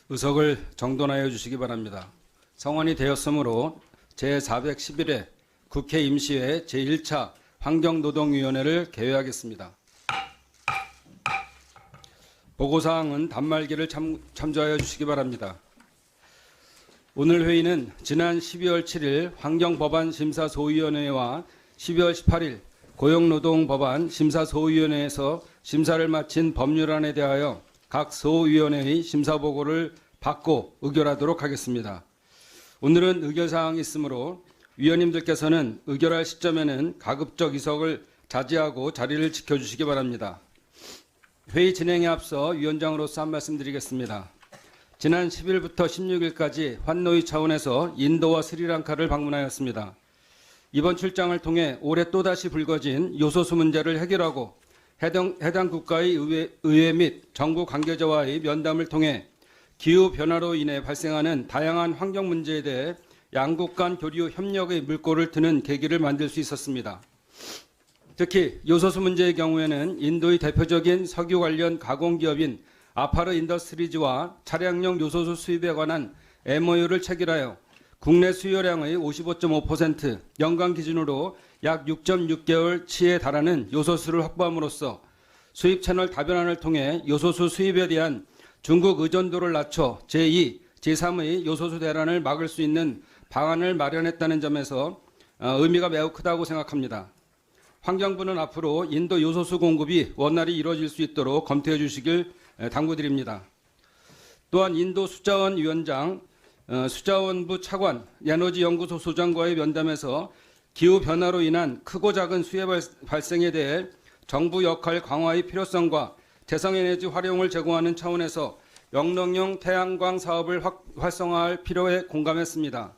의석을 정돈하여 주시기 바랍니다. 성원이 되었으므로 제411회 국회 임시회 제1차 환경노동위원회를 개회하겠습니다. 보고사항은 단말기를 참조하여 주시기 바랍니다. 오늘 회의는 지난 12월 7일 환경법안심사소위원회와 12월 18일 고용노동법안 심사소위원회에서 심사를 마친 법률안에 대하여 각 소위원회의 심사보고를 받고 의결하도록 하겠습니다. 오늘은 의결사항이 있으므로 위원님들께서는 의결할 시점에는 가급적 이석을 자제하고 자리를 지켜주시기 바랍니다. 회의 진행에 앞서 위원장으로서 한 말씀 드리겠습니다. 지난 10일부터 16일까지 환노위 차원에서 인도와 스리랑카를 방문하였습니다. 이번 출장을 통해 올해 또다시 불거진 요소수 문제를 해결하고 해당 국가의 의회 및 정부 관계자와의 면담을 통해 기후변화로 인해 발생하는 다양한 환경 문제에 대해 양국 간 교류 협력의 물꼬를 트는 계기를 만들 수 있었습니다. 특히 요소수 문제의 경우에는 인도의 대표적인 석유 관련 가공기업인 아파르 인더스트리즈와 차량용 요소수 수입에 관한 MOU를 체결하여 국내 수요량의 55.5% 연간 기준으로 약 6.6개월치에 달하는 요소수를 확보함으로써 수입 채널 다변화를 통해 요소수 수입에 대한 중국 의존도를 낮춰 제2, 제3의 요소수 대란을 막을 수 있는 방안을 마련했다는 점에서 의미가 매우 크다고 생각합니다. 환경부는 앞으로 인도 요소수 공급이 원활히 이루어질 수 있도록 검토해 주시길 당부드립니다. 또한 인도 수자원 위원장, 수자원부 차관, 에너지연구소 소장과의 면담에서 기후변화로 인한 크고 작은 수해 발생에 대해 정부 역할 강화의 필요성과 재생에너지 활용을 제공하는 차원에서 영농용 태양광 사업을 활성화할 필요에 공감했습니다.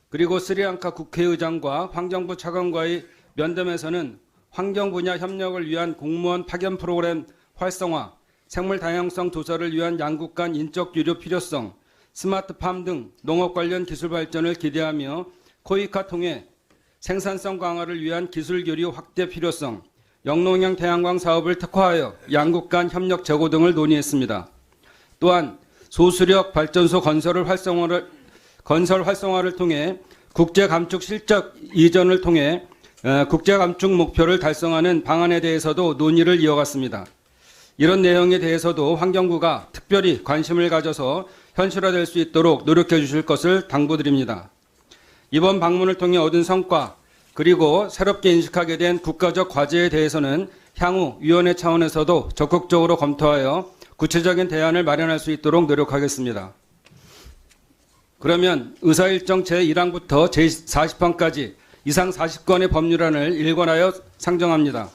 그리고 스리랑카 국회의장과 환경부 차관과의 면담에서는 환경 분야 협력을 위한 공무원 파견 프로그램 활성화, 생물 다양성 조사를 위한 양국 간 인적 유료 필요성, 스마트팜 등 농업 관련 기술 발전을 기대하며 코이카 통해 생산성 강화를 위한 기술 교류 확대 필요성, 영농형 태양광 사업을 특화하여 양국 간 협력 제고 등을 논의했습니다. 또한 소수력 발전소 건설 활성화를 통해 국제 감축 실적 이전을 통해 국제 감축 목표를 달성하는 방안에 대해서도 논의를 이어갔습니다. 이런 내용에 대해서도 환경부가 특별히 관심을 가져서 현실화될 수 있도록 노력해 주실 것을 당부드립니다. 이번 방문을 통해 얻은 성과 그리고 새롭게 인식하게 된 국가적 과제에 대해서는 향후 위원회 차원에서도 적극적으로 검토하여 구체적인 대안을 마련할 수 있도록 노력하겠습니다. 그러면 의사일정 제1항부터 제40항까지 이상 40건의 법률안을 일관하여 상정합니다.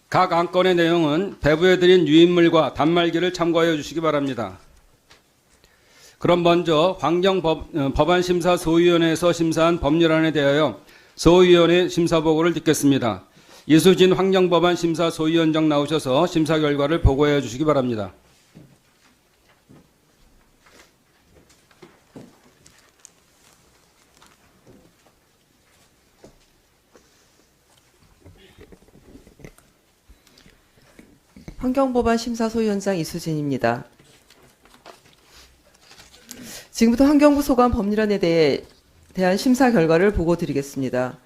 각 안건의 내용은 배부해드린 유인물과 단말기를 참고하여 주시기 바랍니다. 그럼 먼저 환경법안심사소위원회에서 심사한 법률안에 대하여 소위원회 심사보고를 듣겠습니다. 이수진 환경법안심사소위원장 나오셔서 심사 결과를 보고해 주시기 바랍니다. 환경법안 심사소위원장 이수진입니다. 지금부터 환경부 소관 법률안에 대한 심사 결과를 보고 드리겠습니다.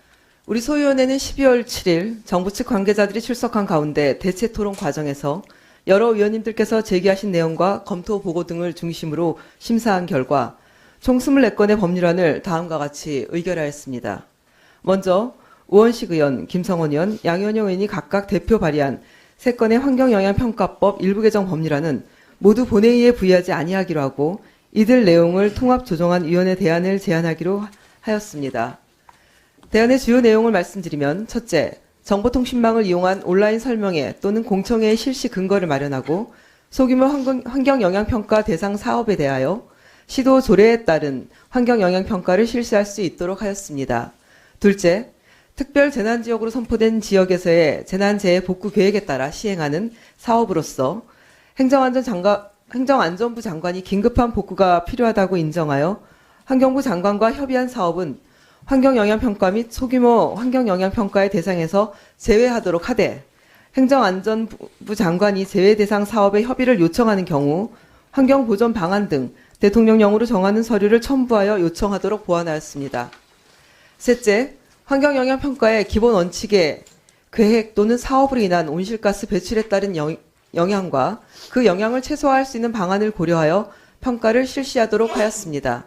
우리 소위원회는 12월 7일 정부 측 관계자들이 출석한 가운데 대체 토론 과정에서 여러 위원님들께서 제기하신 내용과 검토 보고 등을 중심으로 심사한 결과 총 24건의 법률안을 다음과 같이 의결하였습니다. 먼저 우원식 의원, 김성원 의원, 양현영 의원이 각각 대표 발의한 3건의 환경영향평가법 일부 개정 법률안은 모두 본회의에 부의하지 아니하기로 하고 이들 내용을 통합 조정한 위원회 대안을 제안하기로 하였습니다. 대안의 주요 내용을 말씀드리면 첫째, 정보통신망을 이용한 온라인 설명회 또는 공청회의 실시 근거를 마련하고 소규모 환경영향평가 대상 사업에 대하여 시도 조례에 따른 환경영향평가를 실시할 수 있도록 하였습니다. 둘째, 특별 재난지역으로 선포된 지역에서의 재난재해 복구 계획에 따라 시행하는 사업으로서 행정안전부 장관이 긴급한 복구가 필요하다고 인정하여 환경부 장관과 협의한 사업은 환경영향평가 및 소규모 환경영향평가의 대상에서 제외하도록 하되 행정안전부 장관이 재외 대상 사업의 협의를 요청하는 경우 환경보전 방안 등 대통령령으로 정하는 서류를 첨부하여 요청하도록 보완하였습니다. 셋째, 환경영향평가의 기본 원칙에 계획 또는 사업으로 인한 온실가스 배출에 따른 영향과 그 영향을 최소화할 수 있는 방안을 고려하여 평가를 실시하도록 하였습니다.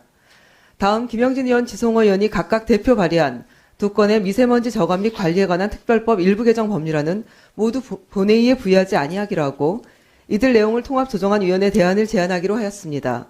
다음 김영진 의원, 지성호 의원이 각각 대표 발의한 두 건의 미세먼지 저감 및 관리에 관한 특별법 일부 개정 법률안은 모두 본회의에 부의하지 아니하기로 하고 이들 내용을 통합 조정한 위원회 대안을 제안하기로 하였습니다.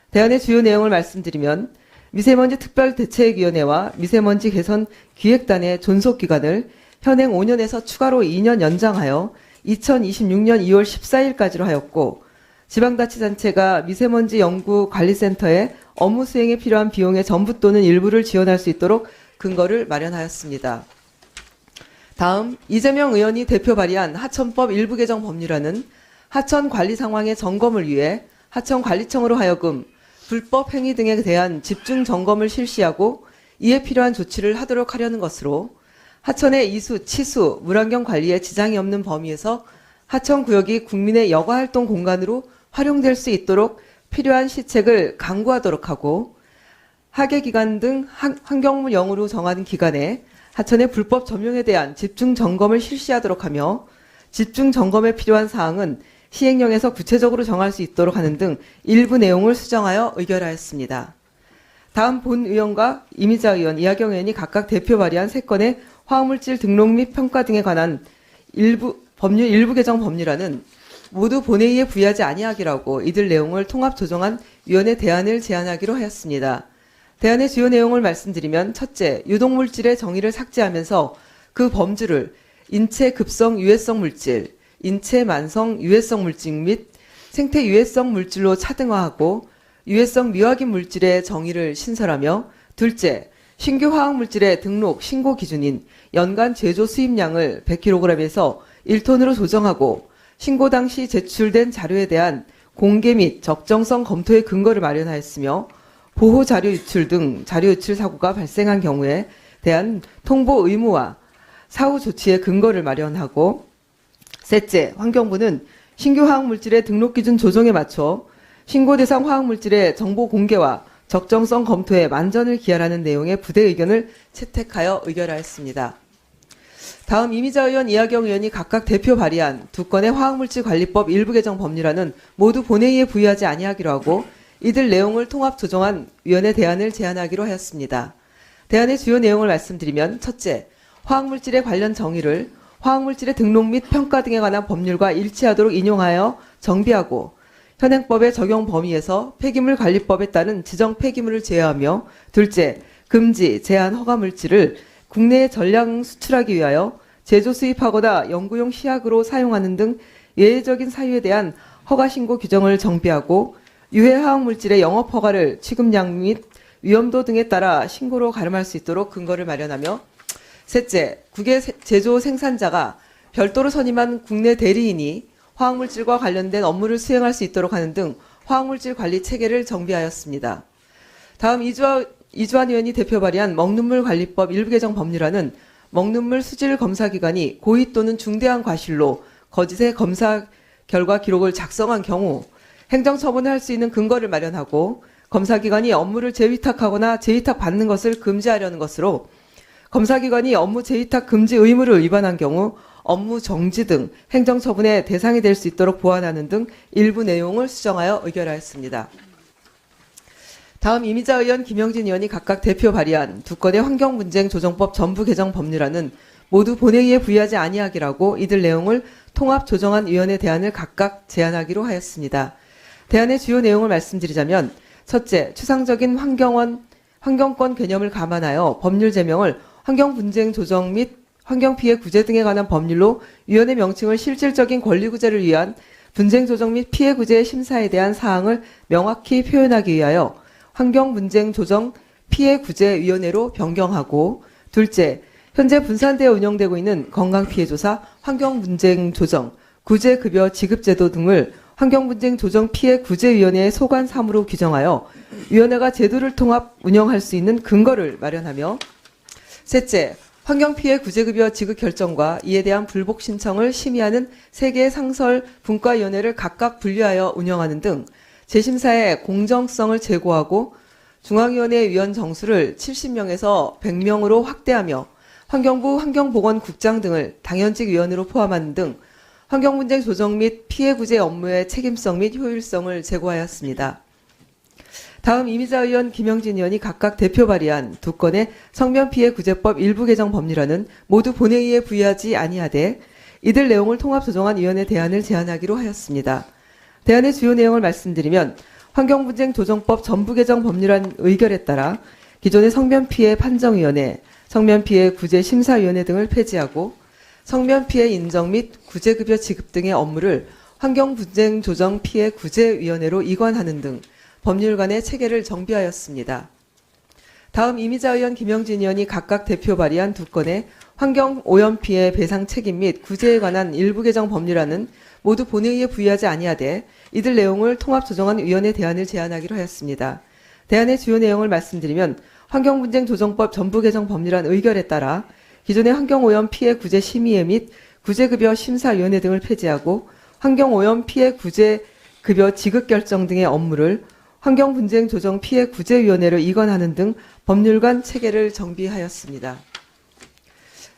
대안의 주요 내용을 말씀드리면 미세먼지 특별대책위원회와 미세먼지 개선 기획단의 존속 기간을 현행 5년에서 추가로 2년 연장하여 2026년 2월 14일까지로 하였고 지방자치단체가 미세먼지 연구관리센터의 업무 수행에 필요한 비용의 전부 또는 일부를 지원할 수 있도록 근거를 마련하였습니다. 다음 이재명 의원이 대표 발의한 하천법 일부 개정 법률안은 하천 관리 상황의 점검을 위해 하천관리청으로 하여금 불법 행위 등에 대한 집중 점검을 실시하고 이에 필요한 조치를 하도록 하려는 것으로 하천의 이수, 치수, 물환경 관리에 지장이 없는 범위에서 하천구역이 국민의 여가활동 공간으로 활용될 수 있도록 필요한 시책을 강구하도록 하고 하계기관 등 환경부령으로 정하는 기간에 하천의 불법 점용에 대한 집중 점검을 실시하도록 하며 집중 점검에 필요한 사항은 시행령에서 구체적으로 정할 수 있도록 하는 등 일부 내용을 수정하여 의결하였습니다. 다음 본 의원과 이미자 의원, 이하경 의원이 각각 대표 발의한 3건의 화학물질 등록 및 평가 등에 관한 법률 일부 개정 법률안은 모두 본회의에 부의하지 아니하기로 하고 이들 내용을 통합 조정한 위원회 대안을 제안하기로 하였습니다. 대안의 주요 내용을 말씀드리면 첫째, 유독물질의 정의를 삭제하면서 그 범주를 인체 급성 유해성 물질, 인체 만성 유해성 물질 및 생태 유해성 물질로 차등화하고 유해성 미확인 물질의 정의를 신설하며 둘째, 신규 화학물질의 등록 신고 기준인 연간 제조 수입량을 100kg에서 1톤으로 조정하고 신고 당시 제출된 자료에 대한 공개 및 적정성 검토의 근거를 마련하였으며 보호 자료 유출 등 자료 유출 사고가 발생한 경우에 대한 통보 의무와 사후 조치의 근거를 마련하고 셋째, 환경부는 신규 화학물질의 등록 기준 조정에 맞춰 신고 대상 화학물질의 정보 공개와 적정성 검토에 만전을 기하라는 내용의 부대 의견을 채택하여 의결하였습니다. 다음 이미자 의원, 이하경 의원이 각각 대표 발의한 두 건의 화학물질관리법 일부 개정 법률안은 모두 본회의에 부의하지 아니하기로 하고 이들 내용을 통합 조정한 위원회 대안을 제안하기로 하였습니다. 대안의 주요 내용을 말씀드리면 첫째, 화학물질의 관련 정의를 화학물질의 등록 및 평가 등에 관한 법률과 일치하도록 인용하여 정비하고 현행법의 적용 범위에서 폐기물관리법에 따른 지정 폐기물을 제외하며 둘째, 금지, 제한 허가물질을 국내에 전량 수출하기 위하여 제조 수입하거나 연구용 시약으로 사용하는 등 예외적인 사유에 대한 허가 신고 규정을 정비하고 유해 화학물질의 영업 허가를 취급량 및 위험도 등에 따라 신고로 가름할 수 있도록 근거를 마련하며 셋째, 국외 제조 생산자가 별도로 선임한 국내 대리인이 화학물질과 관련된 업무를 수행할 수 있도록 하는 등 화학물질 관리 체계를 정비하였습니다. 다음 이주환 의원이 대표 발의한 먹는물 관리법 일부 개정 법률안은 먹는물 수질 검사 기관이 고의 또는 중대한 과실로 거짓의 검사 결과 기록을 작성한 경우 행정처분을 할 수 있는 근거를 마련하고 검사기관이 업무를 재위탁하거나 재위탁받는 것을 금지하려는 것으로 검사기관이 업무 재위탁 금지 의무를 위반한 경우 업무 정지 등 행정처분의 대상이 될 수 있도록 보완하는 등 일부 내용을 수정하여 의결하였습니다. 다음 이미자 의원, 김영진 의원이 각각 대표 발의한 두 건의 환경분쟁 조정법 전부 개정 법률안은 모두 본회의에 부의하지 아니하기로 하고 이들 내용을 통합 조정한 위원회 대안을 각각 제안하기로 하였습니다. 대안의 주요 내용을 말씀드리자면 첫째, 추상적인 환경권 개념을 감안하여 법률 제명을 환경분쟁 조정 및 환경피해 구제 등에 관한 법률로 위원회 명칭을 실질적인 권리구제를 위한 분쟁 조정 및 피해 구제 심사에 대한 사항을 명확히 표현하기 위하여 환경분쟁 조정 피해구제위원회로 변경하고 둘째, 현재 분산되어 운영되고 있는 건강피해조사, 환경분쟁 조정, 구제급여 지급제도 등을 환경분쟁 조정 피해구제위원회의 소관 사무로 규정하여 위원회가 제도를 통합 운영할 수 있는 근거를 마련하며 셋째, 환경피해 구제급여 지급 결정과 이에 대한 불복 신청을 심의하는 3개의 상설 분과위원회를 각각 분리하여 운영하는 등 재심사의 공정성을 제고하고 중앙위원회 위원 정수를 70명에서 100명으로 확대하며 환경부 환경보건국장 등을 당연직 위원으로 포함하는 등 환경문제 조정 및 피해 구제 업무의 책임성 및 효율성을 제고하였습니다. 다음 이미자 의원, 김영진 의원이 각각 대표 발의한 2건의 성면피해 구제법 일부 개정 법률안은 모두 본회의에 부의하지 아니하되 이들 내용을 통합 조정한 위원회 대안을 제안하기로 하였습니다. 대안의 주요 내용을 말씀드리면 환경분쟁 조정법 전부 개정 법률안 의결에 따라 기존의 성면피해 판정위원회, 성면피해 구제심사위원회 등을 폐지하고 성면피해 인정 및 구제급여 지급 등의 업무를 환경분쟁 조정 피해 구제위원회로 이관하는 등 법률관의 체계를 정비하였습니다. 다음 이미자 의원, 김영진 의원이 각각 대표 발의한 2건의 환경오염피해 배상 책임 및 구제에 관한 일부 개정 법률안은 모두 본회의에 부의하지 아니하되 이들 내용을 통합 조정한 위원회 대안을 제안하기로 하였습니다. 대안의 주요 내용을 말씀드리면 환경분쟁 조정법 전부 개정 법률안 의결에 따라 기존의 환경오염 피해 구제 심의회 및 구제급여 심사위원회 등을 폐지하고 환경오염 피해 구제급여 지급 결정 등의 업무를 환경분쟁 조정 피해 구제위원회로 이관하는 등 법률관 체계를 정비하였습니다.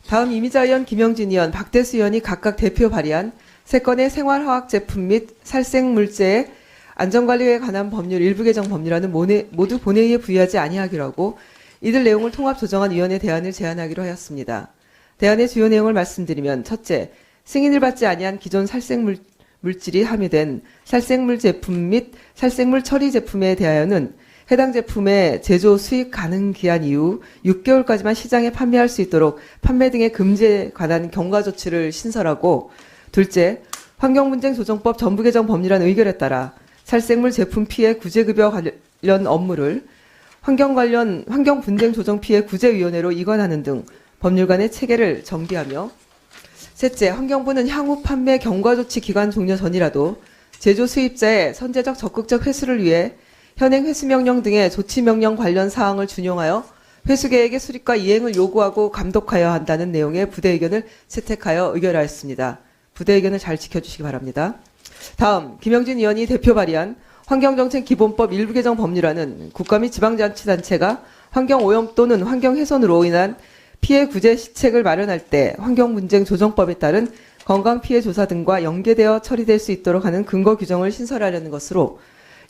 다음 이미자 의원, 김영진 의원, 박대수 의원이 각각 대표 발의한 3건의 생활화학 제품 및 살생물제의 안전관리에 관한 법률 일부 개정 법률안은 모두 본회의에 부의하지 아니하기로 하고 이들 내용을 통합 조정한 위원회 대안을 제안하기로 하였습니다. 대안의 주요 내용을 말씀드리면 첫째, 승인을 받지 아니한 기존 살생물질이 함유된 살생물 제품 및 살생물 처리 제품에 대하여는 해당 제품의 제조 수입 가능 기한 이후 6개월까지만 시장에 판매할 수 있도록 판매 등의 금지에 관한 경과 조치를 신설하고 둘째, 환경분쟁 조정법 전부 개정 법률안 의결에 따라 살생물 제품 피해 구제급여 관련 업무를 환경분쟁 조정 피해 구제위원회로 이관하는 등 법률관의 체계를 정비하며 셋째, 환경부는 향후 판매 경과조치 기간 종료 전이라도 제조 수입자의 선제적 적극적 회수를 위해 현행 회수명령 등의 조치명령 관련 사항을 준용하여 회수계획의 수립과 이행을 요구하고 감독하여야 한다는 내용의 부대 의견을 채택하여 의결하였습니다. 부대 의견을 잘 지켜주시기 바랍니다. 다음, 김영진 의원이 대표 발의한 환경정책기본법 일부 개정 법률안은 국가 및 지방자치단체가 환경오염 또는 환경훼손으로 인한 피해 구제 시책을 마련할 때 환경분쟁 조정법에 따른 건강피해 조사 등과 연계되어 처리될 수 있도록 하는 근거 규정을 신설하려는 것으로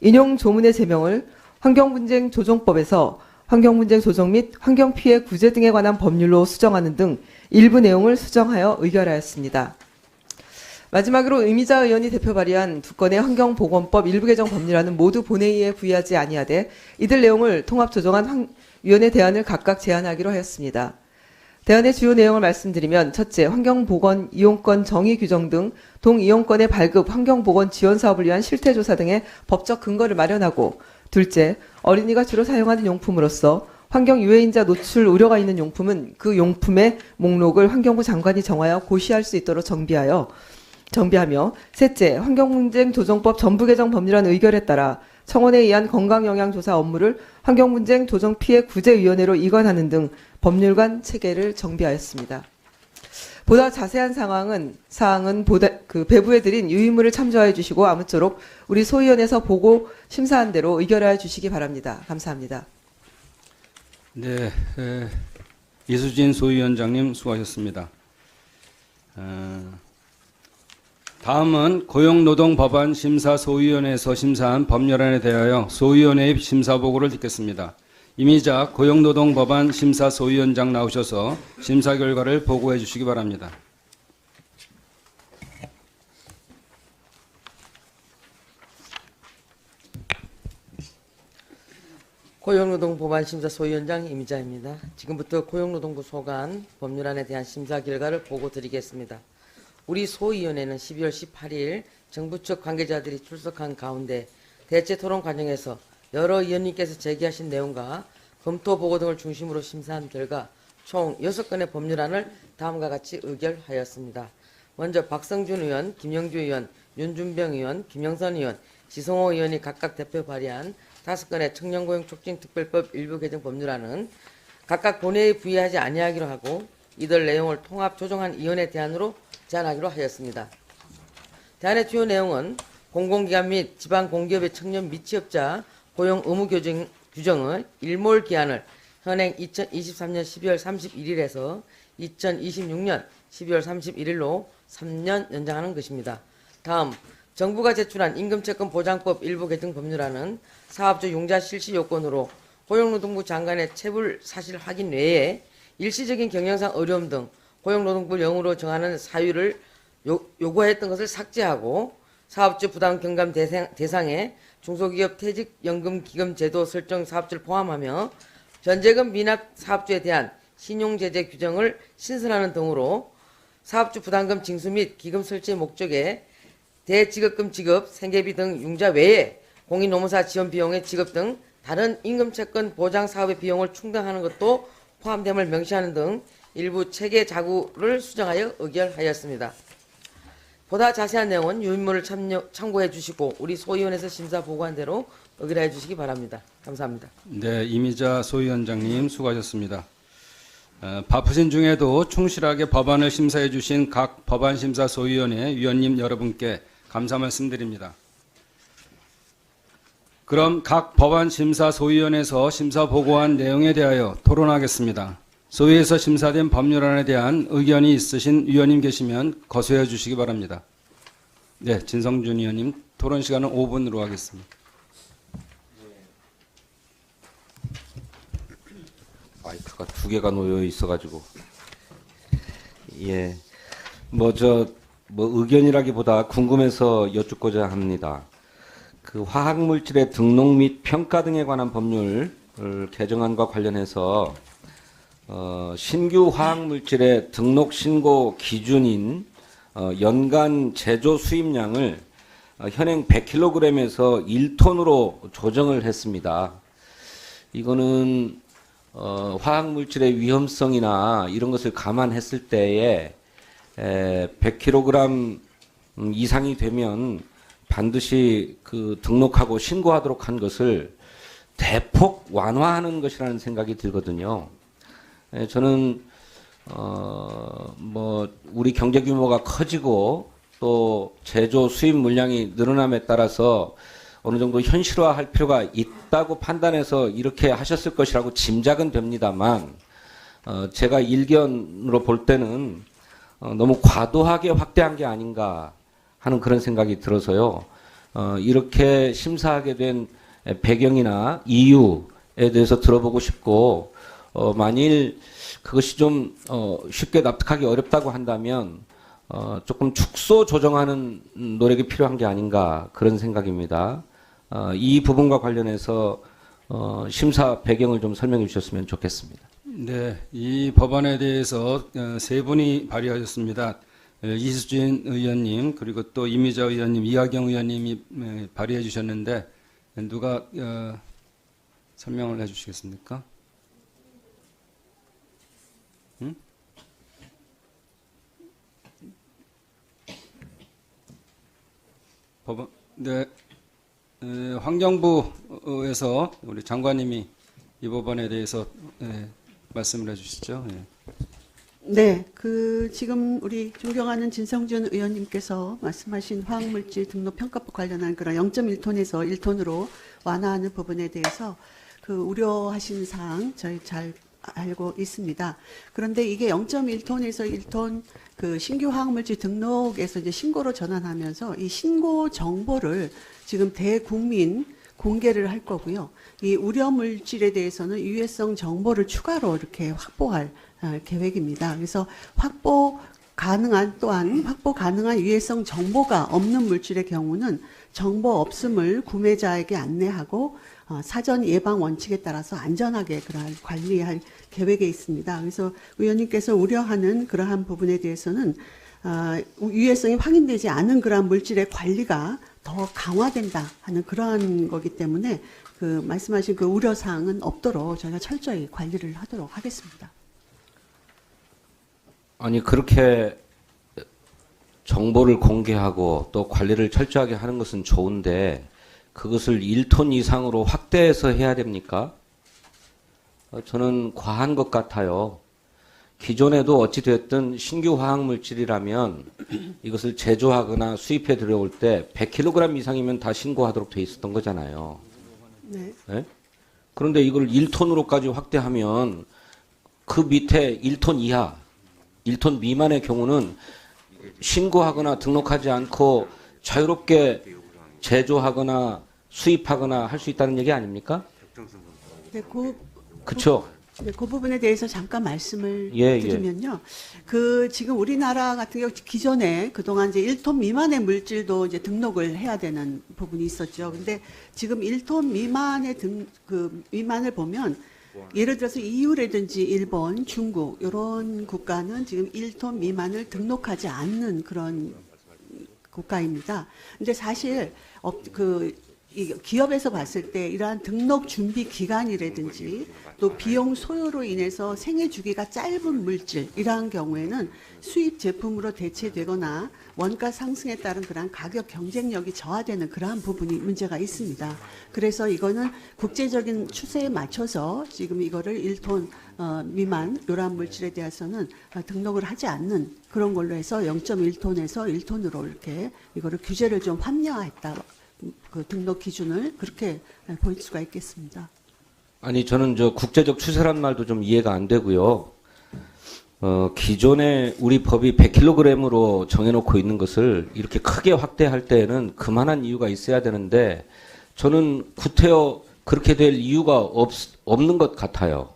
인용 조문의 제명을 환경분쟁 조정법에서 환경분쟁 조정 및 환경피해 구제 등에 관한 법률로 수정하는 등 일부 내용을 수정하여 의결하였습니다. 마지막으로 의미자 의원이 대표 발의한 2건의 환경보건법 일부 개정 법률안은 모두 본회의에 부의하지 아니하되 이들 내용을 통합 조정한 위원회 대안을 각각 제안하기로 하였습니다. 대안의 주요 내용을 말씀드리면 첫째, 환경보건 이용권 정의 규정 등 동이용권의 발급, 환경보건 지원 사업을 위한 실태조사 등의 법적 근거를 마련하고 둘째, 어린이가 주로 사용하는 용품으로서 환경 유해인자 노출 우려가 있는 용품은 그 용품의 목록을 환경부 장관이 정하여 고시할 수 있도록 정비하며 셋째, 환경분쟁 조정법 전부 개정 법률안 의결에 따라 청원에 의한 건강영향조사 업무를 환경분쟁 조정 피해 구제위원회로 이관하는 등 법률관 체계를 정비하였습니다. 보다 자세한 사항은 배부해드린 유의물을 참조해 주시고 아무쪼록 우리 소위원회에서 보고 심사한 대로 의결하여 주시기 바랍니다. 감사합니다. 네, 이수진 소위원장님 수고하셨습니다. 다음은 고용노동법안 심사소위원회에서 심사한 법률안에 대하여 소위원회의 심사보고를 듣겠습니다. 이미자 고용노동법안 심사소위원장 나오셔서 심사 결과를 보고해 주시기 바랍니다. 고용노동법안 심사소위원장 이미자입니다. 지금부터 고용노동부 소관 법률안에 대한 심사 결과를 보고 드리겠습니다. 우리 소위원회는 12월 18일 정부 측 관계자들이 출석한 가운데 대체 토론 과정에서 여러 의원님께서 제기하신 내용과 검토 보고 등을 중심으로 심사한 결과 총 6건의 법률안을 다음과 같이 의결하였습니다. 먼저 박성준 의원, 김영주 의원, 윤준병 의원, 김영선 의원, 지성호 의원이 각각 대표 발의한 5건의 청년고용촉진특별법 일부 개정 법률안은 각각 본회의에 부의하지 아니하기로 하고 이들 내용을 통합 조정한 위원회 대안으로 제안하기로 하였습니다. 대안의 주요 내용은 공공기관 및 지방공기업의 청년 미취업자 고용 의무 규정의 일몰 기한을 현행 2023년 12월 31일에서 2026년 12월 31일로 3년 연장하는 것입니다. 다음, 정부가 제출한 임금채권 보장법 일부 개정 법률안은 사업주 융자 실시 요건으로 고용노동부 장관의 체불 사실 확인 외에 일시적인 경영상 어려움 등 고용노동부 영으로 정하는 사유를 요구했던 것을 삭제하고 사업주 부담 경감 대상에 중소기업 퇴직연금기금 제도 설정 사업주를 포함하며 변제금 미납 사업주에 대한 신용제재 규정을 신설하는 등으로 사업주 부담금 징수 및 기금 설치 목적에 대지급금 지급, 생계비 등 융자 외에 공인노무사 지원 비용의 지급 등 다른 임금채권 보장 사업의 비용을 충당하는 것도 포함됨을 명시하는 등 일부 체계 자구를 수정하여 의결하였습니다. 보다 자세한 내용은 유인물을 참고해 주시고 우리 소위원회에서 심사 보고한 대로 의결해 주시기 바랍니다. 감사합니다. 네, 이미자 소위원장님 수고하셨습니다. 바쁘신 중에도 충실하게 법안을 심사해 주신 각 법안심사 소위원회 위원님 여러분께 감사 말씀드립니다. 그럼 각 법안심사 소위원회에서 심사 보고한 내용에 대하여 토론하겠습니다. 소위에서 심사된 법률안에 대한 의견이 있으신 위원님 계시면 거소해 주시기 바랍니다. 네, 진성준 위원님 토론 시간은 5분으로 하겠습니다. 마이크가 두 개가 놓여 있어가지고 예, 의견이라기보다 궁금해서 여쭙고자 합니다. 그 화학물질의 등록 및 평가 등에 관한 법률 개정안과 관련해서 신규 화학물질의 등록 신고 기준인 연간 제조 수입량을 현행 100kg에서 1톤으로 조정을 했습니다. 이거는 화학물질의 위험성이나 이런 것을 감안했을 때에 100kg 이상이 되면 반드시 그 등록하고 신고하도록 한 것을 대폭 완화하는 것이라는 생각이 들거든요. 저는 우리 경제 규모가 커지고 또 제조 수입 물량이 늘어남에 따라서 어느 정도 현실화할 필요가 있다고 판단해서 이렇게 하셨을 것이라고 짐작은 됩니다만 제가 일견으로 볼 때는 너무 과도하게 확대한 게 아닌가 하는 그런 생각이 들어서요. 이렇게 심사하게 된 배경이나 이유에 대해서 들어보고 싶고 만일 그것이 좀 쉽게 납득하기 어렵다고 한다면 조금 축소 조정하는 노력이 필요한 게 아닌가 그런 생각입니다. 이 부분과 관련해서 심사 배경을 좀 설명해 주셨으면 좋겠습니다. 네, 이 법안에 대해서 세 분이 발의하셨습니다. 이수진 의원님 그리고 또 이미자 의원님, 이하경 의원님이 발의해 주셨는데 누가 설명을 해 주시겠습니까? 응? 법안, 네, 환경부에서 우리 장관님이 이 법안에 대해서 말씀을 해주시죠. 예. 네, 지금 우리 존경하는 진성준 의원님께서 말씀하신 화학물질 등록 평가법 관련한 그런 0.1톤에서 1톤으로 완화하는 부분에 대해서 우려하신 사항 저희 잘 알고 있습니다. 그런데 이게 0.1톤에서 1톤 신규 화학물질 등록에서 이제 신고로 전환하면서 이 신고 정보를 지금 대국민 공개를 할 거고요. 이 우려 물질에 대해서는 유해성 정보를 추가로 이렇게 확보할 계획입니다. 그래서 확보 가능한 유해성 정보가 없는 물질의 경우는 정보 없음을 구매자에게 안내하고 사전 예방 원칙에 따라서 안전하게 관리할 계획에 있습니다. 그래서 의원님께서 우려하는 그러한 부분에 대해서는 유해성이 확인되지 않은 그러한 물질의 관리가 더 강화된다 하는 그러한 거기 때문에 말씀하신 우려 사항은 없도록 저희가 철저히 관리를 하도록 하겠습니다. 아니 그렇게 정보를 공개하고 또 관리를 철저하게 하는 것은 좋은데 그것을 1톤 이상으로 확대해서 해야 됩니까? 저는 과한 것 같아요. 기존에도 어찌됐든 신규 화학물질이라면 이것을 제조하거나 수입해 들여올 때 100kg 이상이면 다 신고하도록 돼 있었던 거잖아요. 네. 예? 그런데 이걸 1톤으로까지 확대하면 그 밑에 1톤 이하, 1톤 미만의 경우는 신고하거나 등록하지 않고 자유롭게 제조하거나 수입하거나 할 수 있다는 얘기 아닙니까? 네, 그렇죠? 네, 그 부분에 대해서 잠깐 말씀을 예, 드리면요. 그 지금 우리나라 같은 경우 기존에 그동안 이제 1톤 미만의 물질도 이제 등록을 해야 되는 부분이 있었죠. 근데 지금 1톤 미만의 미만을 보면 예를 들어서 EU라든지 일본, 중국 이런 국가는 지금 1톤 미만을 등록하지 않는 그런 국가입니다. 근데 사실 이 기업에서 봤을 때 이러한 등록 준비 기간이라든지 또 비용 소요로 인해서 생애 주기가 짧은 물질 이러한 경우에는 수입 제품으로 대체되거나 원가 상승에 따른 그러한 가격 경쟁력이 저하되는 그러한 부분이 문제가 있습니다. 그래서 이거는 국제적인 추세에 맞춰서 지금 이거를 1톤 미만 이러한 물질에 대해서는 등록을 하지 않는 그런 걸로 해서 0.1톤에서 1톤으로 이렇게 이거를 규제를 좀 합리화했다. 그 등록 기준을 그렇게 볼 수가 있겠습니다. 아니 저는 저 국제적 추세란 말도 좀 이해가 안 되고요. 기존에 우리 법이 100kg으로 정해놓고 있는 것을 이렇게 크게 확대할 때에는 그만한 이유가 있어야 되는데 저는 구태여 그렇게 될 이유가 없는 것 같아요.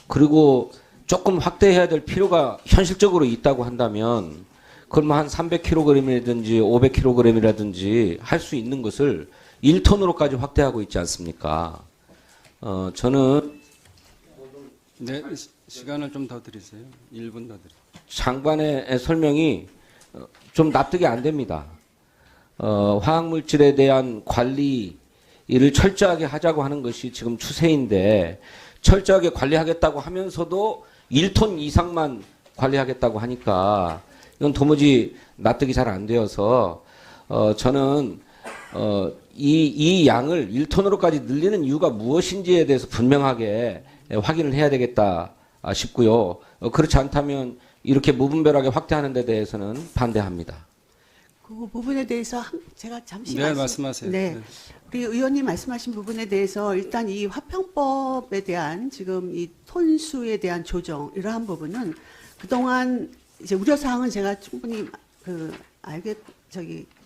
그리고 조금 확대해야 될 필요가 현실적으로 있다고 한다면 그러면 한 300kg이라든지 500kg이라든지 할 수 있는 것을 1톤으로까지 확대하고 있지 않습니까? 저는 네, 시간을 좀 더 드리세요. 1분 더 드리세요. 장관의 설명이 좀 납득이 안 됩니다. 화학물질에 대한 관리를 철저하게 하자고 하는 것이 지금 추세인데 철저하게 관리하겠다고 하면서도 1톤 이상만 관리하겠다고 하니까 이건 도무지 납득이 잘 안 되어서 저는 이 양을 1톤으로까지 늘리는 이유가 무엇인지에 대해서 분명하게 확인을 해야 되겠다 싶고요. 그렇지 않다면 이렇게 무분별하게 확대하는 데 대해서는 반대합니다. 그 부분에 대해서 제가 잠시 네, 말씀하세요. 네. 네. 우리 의원님 말씀하신 부분에 대해서 일단 이 화평법에 대한 지금 이 톤수에 대한 조정 이러한 부분은 그동안 이제 우려 사항은 제가 충분히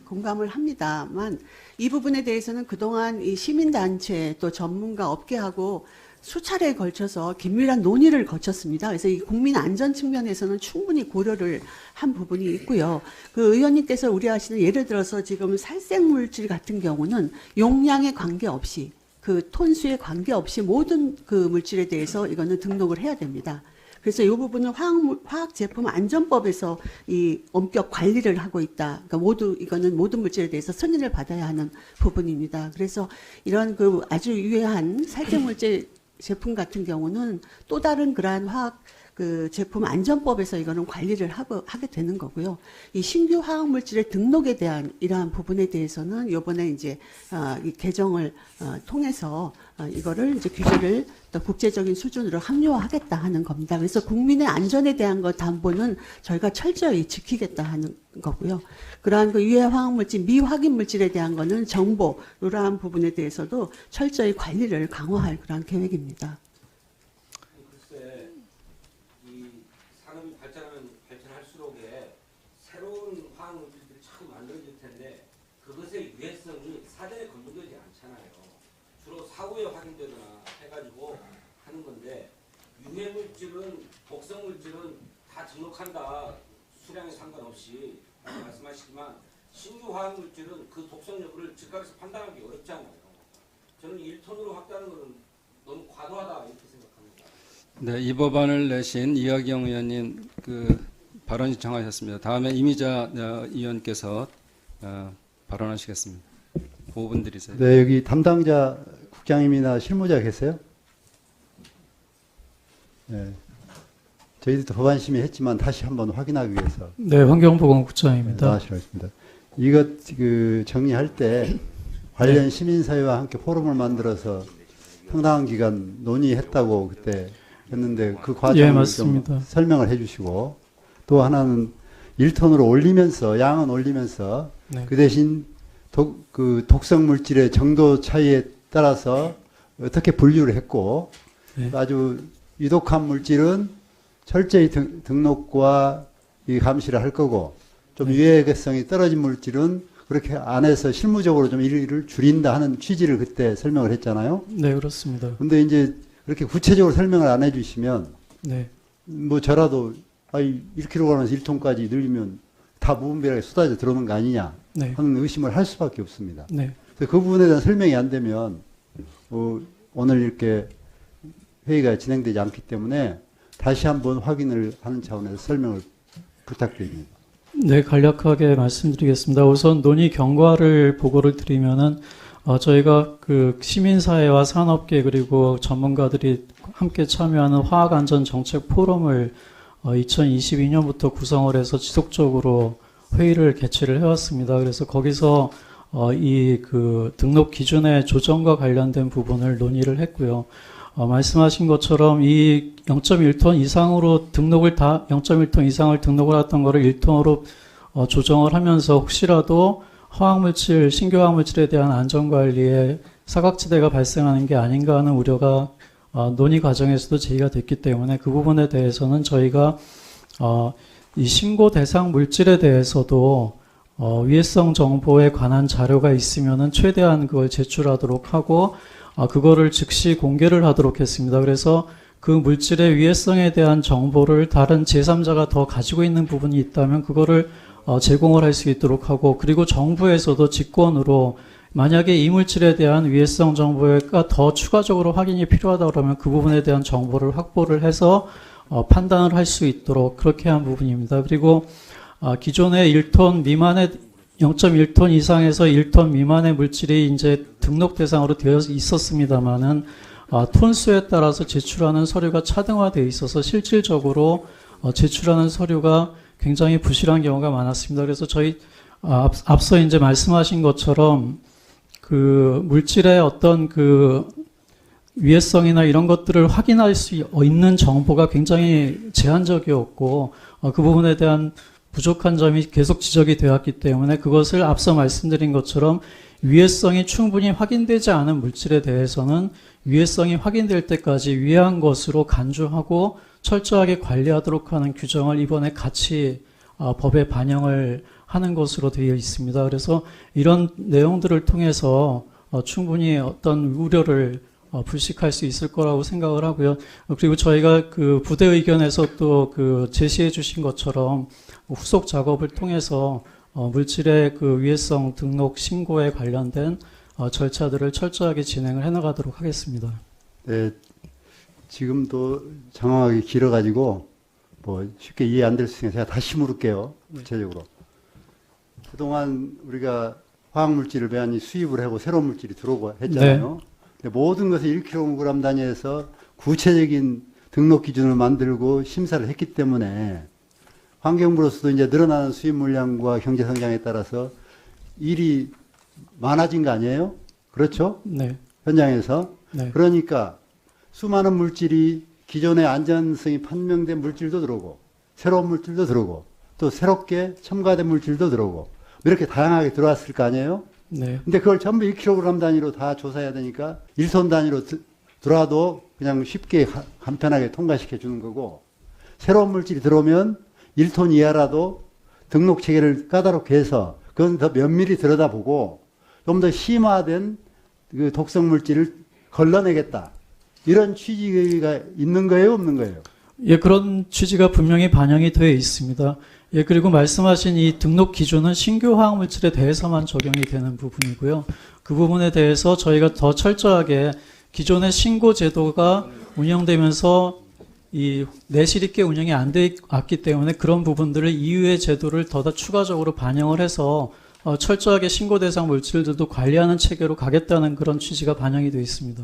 공감을 합니다만 이 부분에 대해서는 그동안 이 시민단체 또 전문가 업계하고 수차례에 걸쳐서 긴밀한 논의를 거쳤습니다. 그래서 이 국민 안전 측면에서는 충분히 고려를 한 부분이 있고요. 그 의원님께서 우려하시는 예를 들어서 지금 살생물질 같은 경우는 용량에 관계없이 그 톤수에 관계없이 모든 그 물질에 대해서 이거는 등록을 해야 됩니다. 그래서 이 부분은 화학제품안전법에서 이 엄격 관리를 하고 있다. 그러니까 이거는 모든 물질에 대해서 승인을 받아야 하는 부분입니다. 그래서 이런 그 아주 유해한 살생물질 제품 같은 경우는 또 다른 그러한 화학 그 제품 안전법에서 이거는 관리를 하게 되는 거고요. 이 신규 화학 물질의 등록에 대한 이러한 부분에 대해서는 이번에 이제 이 개정을 통해서 이거를 이제 규제를 또 국제적인 수준으로 합리화하겠다 하는 겁니다. 그래서 국민의 안전에 대한 것 담보는 저희가 철저히 지키겠다 하는 거고요. 그러한 그 유해 화학 물질, 미확인 물질에 대한 거는 정보 이러한 부분에 대해서도 철저히 관리를 강화할 그러한 계획입니다. 산업이 발전할수록에 새로운 화학물질들이 자꾸 만들어질 텐데 그것의 유해성이 사전에 검증되지 않잖아요. 주로 사후에 확인되거나 해가지고 하는 건데 유해물질은 독성물질은 다 등록한다. 수량에 상관없이 말씀하시지만 신규 화학물질은 그 독성 여부를 즉각에서 판단하기 어렵잖아요. 저는 1톤으로 확대하는 것은 너무 과도하다 이렇게 생각합니다. 네, 이 법안을 내신 이학영 의원님 그 발언 신청하셨습니다. 다음에 이미자 의원께서 발언하시겠습니다. 5분 드리세요. 네, 여기 담당자 국장님이나 실무자 계세요? 네. 저희도 법안 심의했지만 다시 한번 확인하기 위해서. 네, 환경보건국장입니다. 나와주셨습니다. 이것 그 정리할 때 관련 시민사회와 함께 포럼을 만들어서 상당한 기간 논의했다고 그때 했는데 그 예, 과정을 좀 맞습니다. 설명을 해주시고 또 하나는 1톤으로 올리면서 양은 올리면서 네. 그 대신 그 독성 물질의 정도 차이에 따라서 어떻게 분류를 했고 네. 아주 유독한 물질은 철저히 등록과 이 감시를 할 거고 좀 네. 유해성이 떨어진 물질은 그렇게 안 해서 실무적으로 좀 일을 줄인다 하는 취지를 그때 설명을 했잖아요. 네, 그렇습니다. 근데 이제 그렇게 구체적으로 설명을 안 해주시면 네. 뭐 저라도 1kg에서 1톤까지 늘리면 다 무분별하게 쏟아져 들어오는 거 아니냐 네. 하는 의심을 할 수밖에 없습니다. 네. 그래서 그 부분에 대한 설명이 안 되면 오늘 이렇게 회의가 진행되지 않기 때문에 다시 한번 확인을 하는 차원에서 설명을 부탁드립니다. 네, 간략하게 말씀드리겠습니다. 우선 논의 경과를 보고를 드리면은 저희가 그 시민사회와 산업계 그리고 전문가들이 함께 참여하는 화학안전정책 포럼을 2022년부터 구성을 해서 지속적으로 회의를 개최를 해왔습니다. 그래서 거기서 이 그 등록 기준의 조정과 관련된 부분을 논의를 했고요. 말씀하신 것처럼 이 0.1톤 이상으로 0.1톤 이상을 등록을 했던 거를 1톤으로 조정을 하면서 혹시라도 화학물질, 신규 화학물질에 대한 안전관리에 사각지대가 발생하는 게 아닌가 하는 우려가 논의 과정에서도 제기가 됐기 때문에 그 부분에 대해서는 저희가 이 신고 대상 물질에 대해서도 위해성 정보에 관한 자료가 있으면은 최대한 그걸 제출하도록 하고 그거를 즉시 공개를 하도록 했습니다. 그래서 그 물질의 위해성에 대한 정보를 다른 제3자가 더 가지고 있는 부분이 있다면 그거를 제공을 할 수 있도록 하고 그리고 정부에서도 직권으로 만약에 이 물질에 대한 위해성 정보가 더 추가적으로 확인이 필요하다 그러면 그 부분에 대한 정보를 확보를 해서 판단을 할 수 있도록 그렇게 한 부분입니다. 그리고 기존의 1톤 미만의 0.1톤 이상에서 1톤 미만의 물질이 이제 등록 대상으로 되어 있었습니다만은 톤수에 따라서 제출하는 서류가 차등화되어 있어서 실질적으로 제출하는 서류가 굉장히 부실한 경우가 많았습니다. 그래서 저희 앞서 이제 말씀하신 것처럼 그 물질의 어떤 그 위해성이나 이런 것들을 확인할 수 있는 정보가 굉장히 제한적이었고 그 부분에 대한 부족한 점이 계속 지적이 되었기 때문에 그것을 앞서 말씀드린 것처럼 위해성이 충분히 확인되지 않은 물질에 대해서는 위해성이 확인될 때까지 위한 것으로 간주하고 철저하게 관리하도록 하는 규정을 이번에 같이 법에 반영을 하는 것으로 되어 있습니다. 그래서 이런 내용들을 통해서 충분히 어떤 우려를 불식할 수 있을 거라고 생각을 하고요. 그리고 저희가 그 부대 의견에서 또 그 제시해 주신 것처럼 후속 작업을 통해서 물질의 그 위해성 등록 신고에 관련된 절차들을 철저하게 진행을 해나가도록 하겠습니다. 네, 지금도 장황하게 길어가지고 뭐 쉽게 이해 안 될 수 있으니까 제가 다시 물을게요. 구체적으로. 그동안 우리가 화학물질을 많이 수입을 하고 새로운 물질이 들어오고 했잖아요. 근데 모든 것을 1kg 단위에서 구체적인 등록 기준을 만들고 심사를 했기 때문에 환경부로서도 이제 늘어나는 수입 물량과 경제 성장에 따라서 일이 많아진 거 아니에요? 그렇죠? 네. 현장에서. 네. 그러니까 수많은 물질이 기존의 안전성이 판명된 물질도 들어오고 새로운 물질도 들어오고 또 새롭게 첨가된 물질도 들어오고 이렇게 다양하게 들어왔을 거 아니에요? 네. 근데 그걸 전부 1kg 단위로 다 조사해야 되니까 1톤 단위로 들어와도 그냥 쉽게 간편하게 통과시켜 주는 거고 새로운 물질이 들어오면 1톤 이하라도 등록 체계를 까다롭게 해서 그건 더 면밀히 들여다보고 좀 더 심화된 그 독성 물질을 걸러내겠다. 이런 취지가 있는 거예요, 없는 거예요? 예, 그런 취지가 분명히 반영이 되어 있습니다. 예, 그리고 말씀하신 이 등록 기준은 신규 화학물질에 대해서만 적용이 되는 부분이고요. 그 부분에 대해서 저희가 더 철저하게 기존의 신고 제도가 운영되면서 이 내실 있게 운영이 안 돼 왔기 때문에 그런 부분들을 이후의 제도를 더 추가적으로 반영을 해서 철저하게 신고 대상 물질들도 관리하는 체계로 가겠다는 그런 취지가 반영이 되어 있습니다.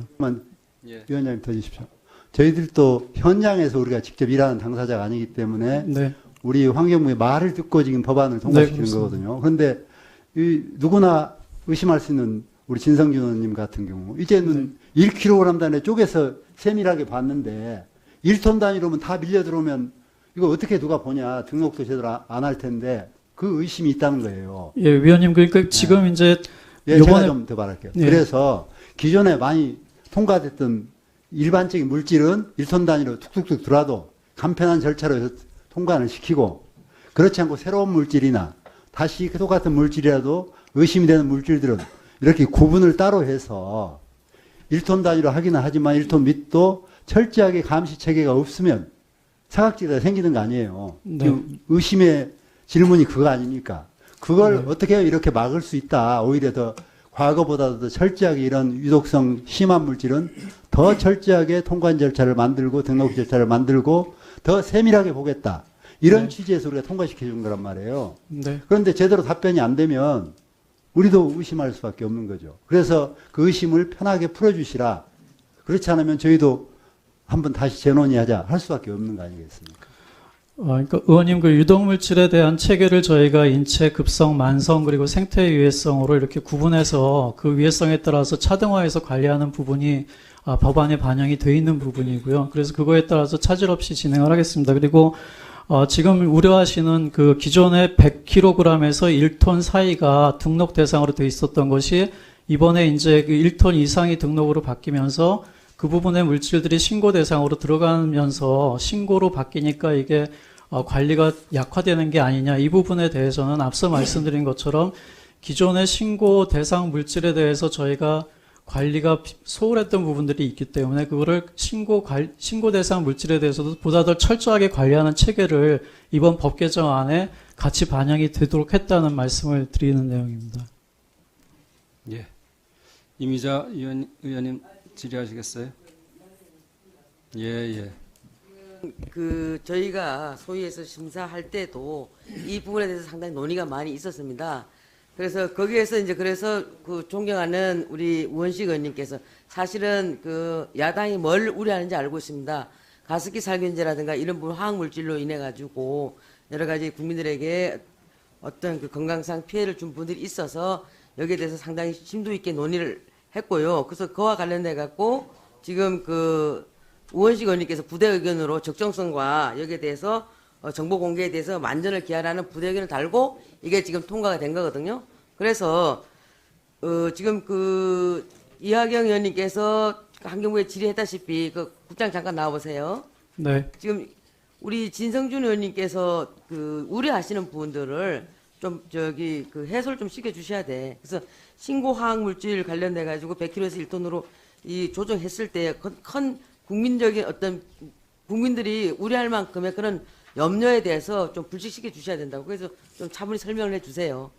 위원장님 더 주십시오. 저희들도 현장에서 우리가 직접 일하는 당사자가 아니기 때문에 네. 우리 환경부의 말을 듣고 지금 법안을 통과시키는 네, 거거든요. 그런데 누구나 의심할 수 있는 우리 진성준 의원님 같은 경우 이제는 1kg 단위에 쪼개서 세밀하게 봤는데 1톤 단위로면 다 밀려 들어오면 이거 어떻게 누가 보냐. 등록도 제대로 안 할 텐데 그 의심이 있다는 거예요. 예, 위원님 그러니까 지금 이제 예, 제가 요번에 좀 더 말할게요. 예. 그래서 기존에 많이 통과됐던 일반적인 물질은 1톤 단위로 툭툭툭 들어와도 간편한 절차로 해서 통과를 시키고 그렇지 않고 새로운 물질이나 다시 그 똑같은 물질이라도 의심이 되는 물질들은 이렇게 구분을 따로 해서 1톤 단위로 하기는 하지만 1톤 밑도 철저하게 감시 체계가 없으면 사각지대가 생기는 거 아니에요. 네. 지금 의심의 질문이 그거 아닙니까? 그걸 어떻게 이렇게 막을 수 있다. 오히려 더 과거보다도 더 철저하게 이런 유독성 심한 물질은 더 철저하게 통관 절차를 만들고 등록 절차를 만들고 더 세밀하게 보겠다. 이런 네. 취지에서 우리가 통과시켜 준 거란 말이에요. 네. 그런데 제대로 답변이 안 되면 우리도 의심할 수밖에 없는 거죠. 그래서 그 의심을 편하게 풀어주시라. 그렇지 않으면 저희도 한번 다시 재논의하자 할 수밖에 없는 거 아니겠습니까? 그러니까 의원님 그 유독물질에 대한 체계를 저희가 인체 급성, 만성 그리고 생태 유해성으로 이렇게 구분해서 그 유해성에 따라서 차등화해서 관리하는 부분이 법안에 반영이 돼 있는 부분이고요. 그래서 그거에 따라서 차질 없이 진행을 하겠습니다. 그리고 지금 우려하시는 그 기존의 100kg에서 1톤 사이가 등록 대상으로 돼 있었던 것이 이번에 이제 그 1톤 이상이 등록으로 바뀌면서 그 부분의 물질들이 신고 대상으로 들어가면서 신고로 바뀌니까 이게 관리가 약화되는 게 아니냐. 이 부분에 대해서는 앞서 말씀드린 것처럼 기존의 신고 대상 물질에 대해서 저희가 관리가 소홀했던 부분들이 있기 때문에 그거를 신고 대상 물질에 대해서도 보다 더 철저하게 관리하는 체계를 이번 법 개정안에 같이 반영이 되도록 했다는 말씀을 드리는 내용입니다. 예. 이미자 의원님 질의하시겠어요? 예, 예. 그 저희가 소위에서 심사할 때도 이 부분에 대해서 상당히 논의가 많이 있었습니다. 그래서 거기에서 이제 그래서 그 존경하는 우리 우원식 의원님께서 사실은 그 야당이 뭘 우려하는지 알고 있습니다. 가습기 살균제라든가 이런 부분 화학 물질로 인해 가지고 여러 가지 국민들에게 어떤 그 건강상 피해를 준 분들이 있어서 여기에 대해서 상당히 심도 있게 논의를 했고요. 그래서 그와 관련돼 갖고 지금 그 우원식 의원님께서 부대 의견으로 적정성과 여기에 대해서 정보 공개에 대해서 만전을 기하라는 부대 의견을 달고 이게 지금 통과가 된 거거든요. 그래서 지금 그 이하경 의원님께서 환경부에 질의했다시피 그 국장 잠깐 나와보세요. 네. 지금 우리 진성준 의원님께서 그 우려하시는 부분들을 좀 저기 그 해소를 좀 시켜주셔야 돼. 그래서 신고 화학 물질 관련돼 가지고 100kg에서 1톤으로 이 조정했을 때 큰 국민적인 어떤 국민들이 우려할 만큼의 그런 염려에 대해서 좀 불식시켜 주셔야 된다고. 그래서 좀 차분히 설명을 해주세요.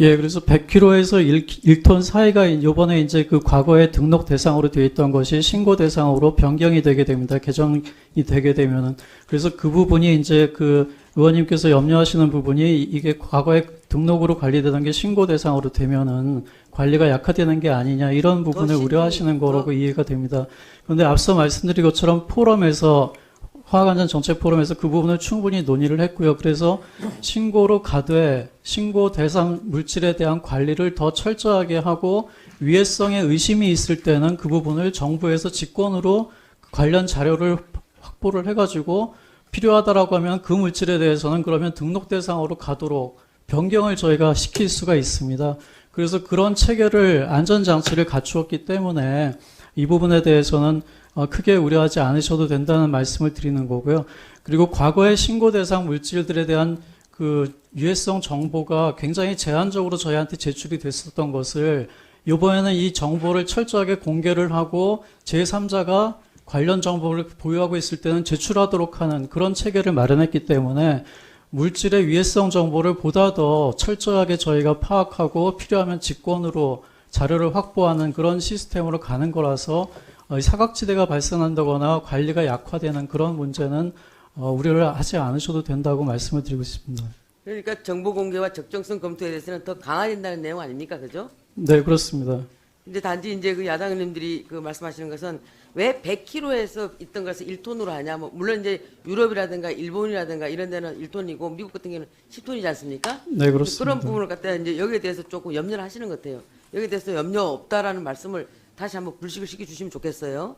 예, 그래서 100kg에서 1톤 사이가 이번에 이제 그 과거에 등록 대상으로 되어 있던 것이 신고 대상으로 변경이 되게 됩니다. 개정이 되게 되면은. 그래서 그 부분이 이제 그 의원님께서 염려하시는 부분이 이게 과거에 등록으로 관리되던 게 신고 대상으로 되면은 관리가 약화되는 게 아니냐 이런 부분을 우려하시는 거라고 이해가 됩니다. 그런데 앞서 말씀드린 것처럼 포럼에서 화학안전 정책 포럼에서 그 부분을 충분히 논의를 했고요. 그래서 신고로 가되 신고 대상 물질에 대한 관리를 더 철저하게 하고 위해성에 의심이 있을 때는 그 부분을 정부에서 직권으로 관련 자료를 확보를 해가지고 필요하다라고 하면 그 물질에 대해서는 그러면 등록 대상으로 가도록 변경을 저희가 시킬 수가 있습니다. 그래서 그런 체계를 안전장치를 갖추었기 때문에 이 부분에 대해서는 크게 우려하지 않으셔도 된다는 말씀을 드리는 거고요. 그리고 과거의 신고 대상 물질들에 대한 그 유해성 정보가 굉장히 제한적으로 저희한테 제출이 됐었던 것을 이번에는 이 정보를 철저하게 공개를 하고 제3자가 관련 정보를 보유하고 있을 때는 제출하도록 하는 그런 체계를 마련했기 때문에 물질의 유해성 정보를 보다 더 철저하게 저희가 파악하고 필요하면 직권으로 자료를 확보하는 그런 시스템으로 가는 거라서 사각지대가 발생한다거나 관리가 약화되는 그런 문제는 우려를 하지 않으셔도 된다고 말씀을 드리고 싶습니다. 그러니까 정보 공개와 적정성 검토에 대해서는 더 강화된다는 내용 아닙니까, 그죠? 네, 그렇습니다. 근데 단지 이제 그 야당 의원님들이 그 말씀하시는 것은 왜 100kg에서 있던 것을 1톤으로 하냐? 뭐 물론 이제 유럽이라든가 일본이라든가 이런 데는 1톤이고 미국 같은 경우는 10톤이지 않습니까? 네, 그렇습니다. 그런 부분을 갖다 이제 여기에 대해서 조금 염려를 하시는 것 같아요. 여기에 대해서 염려 없다라는 말씀을 다시 한번 불식을 시켜 주시면 좋겠어요.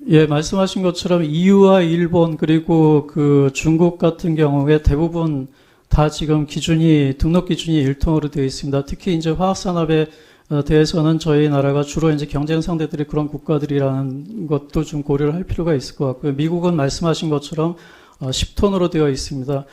예, 말씀하신 것처럼 EU와 일본 그리고 그 중국 같은 경우에 대부분 다 지금 등록 기준이 1톤으로 되어 있습니다. 특히 이제 화학산업에 대해서는 저희 나라가 주로 이제 경쟁 상대들이 그런 국가들이라는 것도 좀 고려를 할 필요가 있을 것 같고요. 미국은 말씀하신 것처럼 10톤으로 되어 있습니다.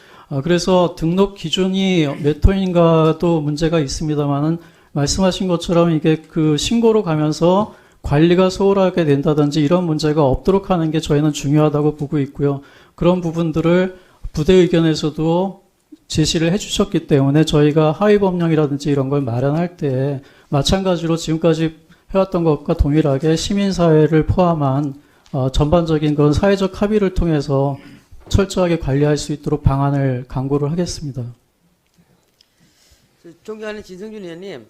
그래서 등록 기준이 몇 톤인가도 문제가 있습니다만은 말씀하신 것처럼 이게 그 신고로 가면서 관리가 소홀하게 된다든지 이런 문제가 없도록 하는 게 저희는 중요하다고 보고 있고요. 그런 부분들을 부대 의견에서도 제시를 해주셨기 때문에 저희가 하위 법령이라든지 이런 걸 마련할 때 마찬가지로 지금까지 해왔던 것과 동일하게 시민사회를 포함한 전반적인 그런 사회적 합의를 통해서 철저하게 관리할 수 있도록 방안을 강구를 하겠습니다. 존경하는 진성준 의원님,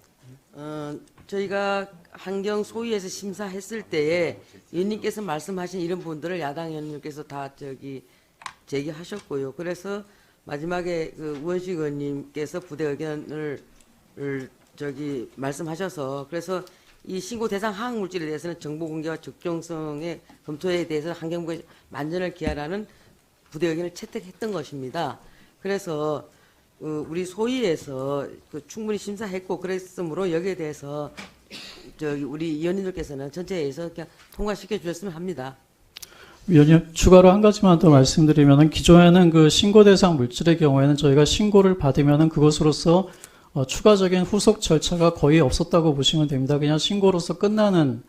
저희가 환경 소위에서 심사했을 때에 의원님께서 말씀하신 이런 부분들을 야당 의원님께서 다 제기하셨고요. 그래서 마지막에 그 우원식 의원님께서 부대 의견을 말씀하셔서 그래서 이 신고 대상 화학 물질에 대해서는 정보 공개와 적정성의 검토에 대해서 환경부에 만전을 기하라는 부대 의견을 채택했던 것입니다. 그래서 우리 소위에서 충분히 심사했고 그랬으므로 여기에 대해서 우리 의원님들께서는 전체에서 그냥 통과시켜 주셨으면 합니다. 위원님, 추가로 한 가지만 더 말씀드리면은 기존에는 그 신고 대상 물질의 경우에는 저희가 신고를 받으면은 그것으로서 추가적인 후속 절차가 거의 없었다고 보시면 됩니다. 그냥 신고로서 끝나는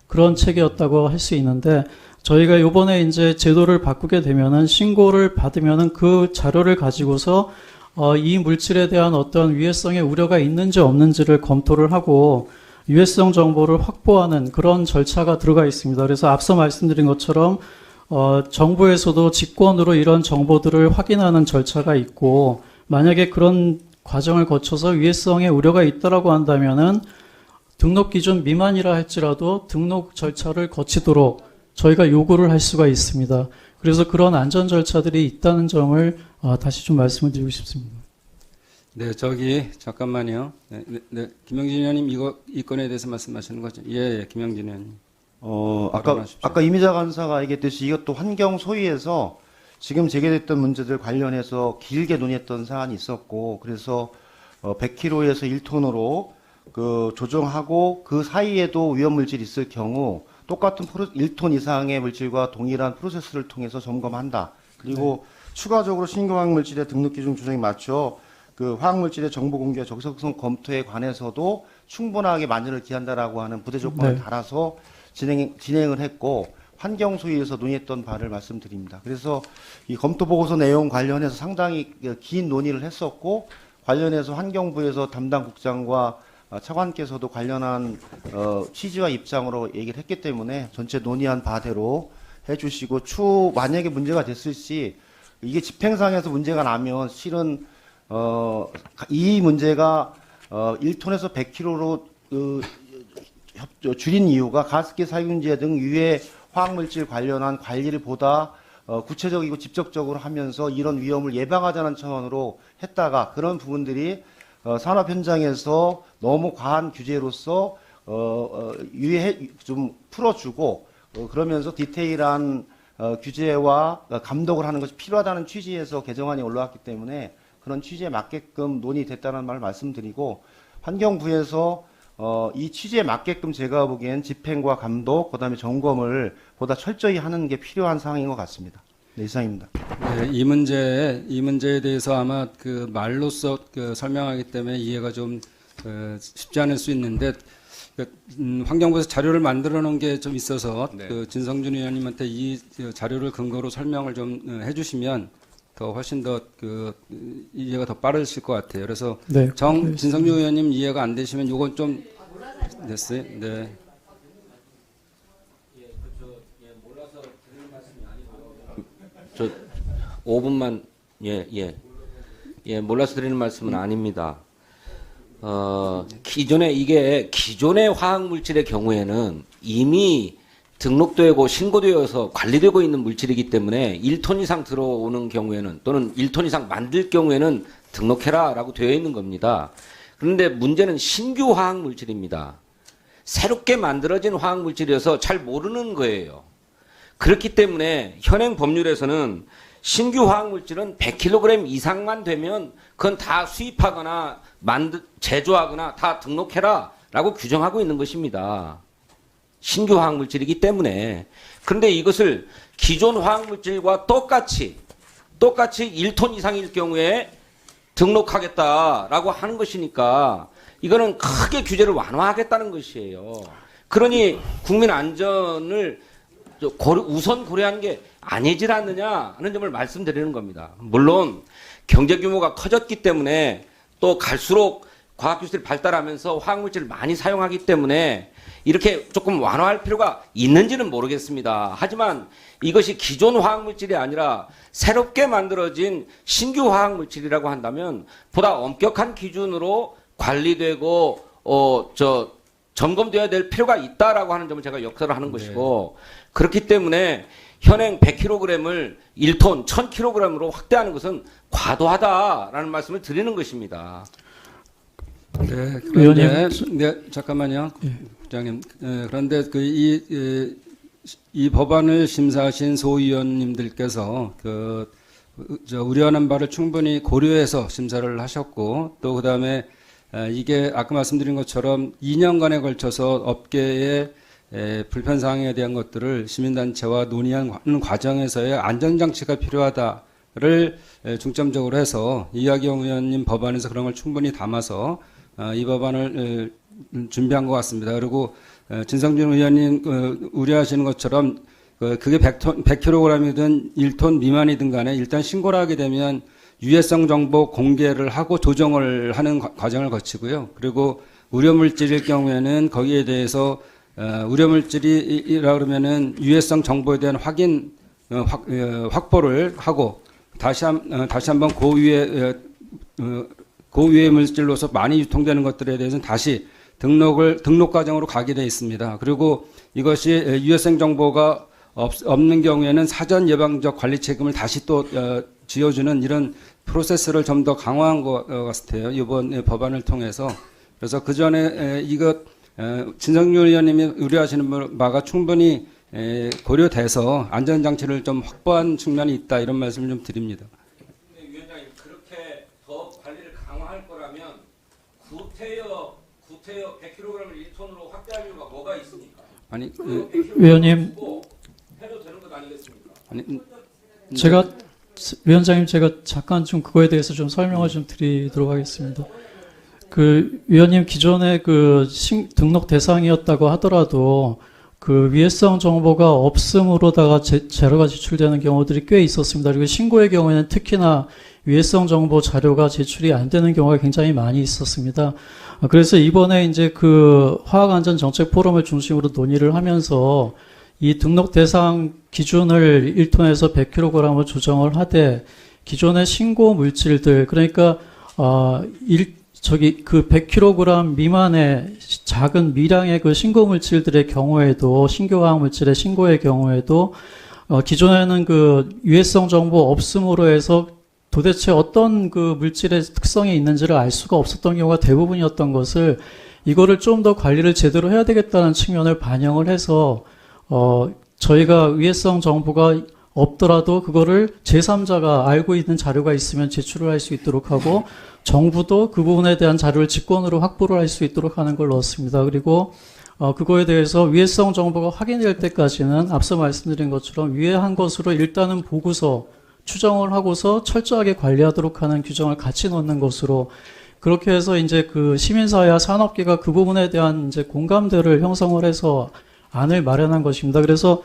그런 체계였다고 할 수 있는데 저희가 이번에 이제 제도를 바꾸게 되면은 신고를 받으면은 그 자료를 가지고서 이 물질에 대한 어떤 위해성의 우려가 있는지 없는지를 검토를 하고 유해성 정보를 확보하는 그런 절차가 들어가 있습니다. 그래서 앞서 말씀드린 것처럼 정부에서도 직권으로 이런 정보들을 확인하는 절차가 있고 만약에 그런 과정을 거쳐서 위해성의 우려가 있다라고 한다면은 등록 기준 미만이라 할지라도 등록 절차를 거치도록 저희가 요구를 할 수가 있습니다. 그래서 그런 안전 절차들이 있다는 점을 다시 좀 말씀을 드리고 싶습니다. 네, 잠깐만요. 네, 김영진 의원님 이 건에 대해서 말씀하시는 거죠? 예, 김영진 의원님. 아까 이미자 간사가 얘기했듯이 이것도 환경 소위에서 지금 제기됐던 문제들 관련해서 길게 논의했던 사안이 있었고, 그래서 100kg에서 1톤으로 조정하고 그 사이에도 위험 물질이 있을 경우 똑같은 1톤 이상의 물질과 동일한 프로세스를 통해서 점검한다. 그리고 추가적으로 신규화학 물질의 등록 기준 조정에 맞춰 그 화학 물질의 정보 공개와 적성성 검토에 관해서도 충분하게 만전을 기한다라고 하는 부대 조건을 달아서 진행을 했고 환경 소위에서 논의했던 바를 말씀드립니다. 그래서 이 검토 보고서 내용 관련해서 상당히 긴 논의를 했었고 관련해서 환경부에서 담당 국장과 차관께서도 관련한 취지와 입장으로 얘기를 했기 때문에 전체 논의한 바대로 해주시고 만약에 문제가 됐을 시 이게 집행상에서 문제가 나면 실은 이 문제가 1톤에서 100kg로 줄인 이유가 가습기 살균제 등 유해 화학물질 관련한 관리를 보다 구체적이고 직접적으로 하면서 이런 위험을 예방하자는 차원으로 했다가 그런 부분들이 산업 현장에서 너무 과한 규제로서 좀 풀어주고 그러면서 디테일한 규제와 감독을 하는 것이 필요하다는 취지에서 개정안이 올라왔기 때문에 그런 취지에 맞게끔 논의됐다는 말을 말씀드리고 환경부에서 이 취지에 맞게끔 제가 보기엔 집행과 감독 그다음에 점검을 보다 철저히 하는 게 필요한 사항인 것 같습니다. 네, 이상입니다. 네, 이 문제에 대해서 아마 그 말로써 설명하기 때문에 이해가 좀 쉽지 않을 수 있는데 환경부에서 자료를 만들어 놓은 게 좀 있어서 진성준 의원님한테 이 자료를 근거로 설명을 좀 해주시면 더 훨씬 더 이해가 더 빠르실 것 같아요. 그래서 진성준 의원님 이해가 안 되시면 이건 좀 됐어요. 네. 저 5분만 몰라서 드리는 말씀은 아닙니다. 기존의 화학 물질의 경우에는 이미 등록되고 신고되어서 관리되고 있는 물질이기 때문에 1톤 이상 들어오는 경우에는 또는 1톤 이상 만들 경우에는 등록해라라고 되어 있는 겁니다. 그런데 문제는 신규 화학 물질입니다. 새롭게 만들어진 화학 물질이어서 잘 모르는 거예요. 그렇기 때문에 현행 법률에서는 신규 화학물질은 100kg 이상만 되면 그건 다 수입하거나 제조하거나 다 등록해라 라고 규정하고 있는 것입니다. 신규 화학물질이기 때문에. 그런데 이것을 기존 화학물질과 똑같이 1톤 이상일 경우에 등록하겠다라고 하는 것이니까 이거는 크게 규제를 완화하겠다는 것이에요. 그러니 국민 안전을 우선 고려하는 게 아니질 않느냐 하는 점을 말씀드리는 겁니다. 물론 경제 규모가 커졌기 때문에 또 갈수록 과학기술이 발달하면서 화학물질을 많이 사용하기 때문에 이렇게 조금 완화할 필요가 있는지는 모르겠습니다. 하지만 이것이 기존 화학물질이 아니라 새롭게 만들어진 신규 화학물질이라고 한다면 보다 엄격한 기준으로 관리되고 점검되어야 될 필요가 있다라고 하는 점을 제가 역설을 하는 것이고, 그렇기 때문에 현행 100kg을 1톤 1000kg으로 확대하는 것은 과도하다라는 말씀을 드리는 것입니다. 네, 그런데 잠깐만요, 부장님. 그런데 이 법안을 심사하신 소위원님들께서 우려하는 바를 충분히 고려해서 심사를 하셨고, 또 그다음에 이게 아까 말씀드린 것처럼 2년간에 걸쳐서 업계의 불편사항에 대한 것들을 시민단체와 논의하는 과정에서의 안전장치가 필요하다를 중점적으로 해서 이하경 의원님 법안에서 그런 걸 충분히 담아서 이 법안을 준비한 것 같습니다. 그리고 진성준 의원님 우려하시는 것처럼 그게 100kg이든 1톤 미만이든 간에 일단 신고를 하게 되면 유해성 정보 공개를 하고 조정을 하는 과정을 거치고요. 그리고 우려물질일 경우에는 거기에 대해서 우려물질이라 그러면은 유해성 정보에 대한 확보를 하고 다시 한번 고유해 물질로서 많이 유통되는 것들에 대해서는 다시 등록 과정으로 가게 되어 있습니다. 그리고 이것이 유해성 정보가 없는 경우에는 사전 예방적 관리 책임을 다시 또 지어주는 이런 프로세스를 좀 더 강화한 것 같아요. 이번 법안을 통해서. 그래서 그 전에 진성준 의원님이 우려하시는 바가 충분히 고려돼서 안전장치를 좀 확보한 측면이 있다, 이런 말씀을 좀 드립니다. 위원장님, 그렇게 더 관리를 강화할 거라면 구태여 100kg을 1톤으로 확대할 이유가 뭐가 있습니까? 아니, 위원님, 해도 되는 것 아니겠습니까? 아니, 위원장님, 제가 잠깐 좀 그거에 대해서 좀 설명을 좀 드리도록 하겠습니다. 위원님, 기존에 등록 대상이었다고 하더라도 위해성 정보가 없음으로다가 자료가 제출되는 경우들이 꽤 있었습니다. 그리고 신고의 경우에는 특히나 위해성 정보 자료가 제출이 안 되는 경우가 굉장히 많이 있었습니다. 그래서 이번에 이제 화학안전정책 포럼을 중심으로 논의를 하면서 이 등록 대상 기준을 1톤에서 100kg으로 조정을 하되, 기존의 신고 물질들, 그러니까 100kg 미만의 작은 미량의 신고 물질들의 경우에도, 신규 화학 물질의 신고의 경우에도 기존에는 유해성 정보 없음으로 해서 도대체 어떤 물질의 특성이 있는지를 알 수가 없었던 경우가 대부분이었던 것을, 이거를 좀 더 관리를 제대로 해야 되겠다는 측면을 반영을 해서 저희가 위해성 정보가 없더라도 그거를 제3자가 알고 있는 자료가 있으면 제출을 할 수 있도록 하고, 정부도 그 부분에 대한 자료를 직권으로 확보를 할 수 있도록 하는 걸 넣었습니다. 그리고 그거에 대해서 위해성 정보가 확인될 때까지는 앞서 말씀드린 것처럼 위해한 것으로 일단은 보고서 추정을 하고서 철저하게 관리하도록 하는 규정을 같이 넣는 것으로, 그렇게 해서 이제 시민사회와 산업계가 그 부분에 대한 이제 공감대를 형성을 해서 안을 마련한 것입니다. 그래서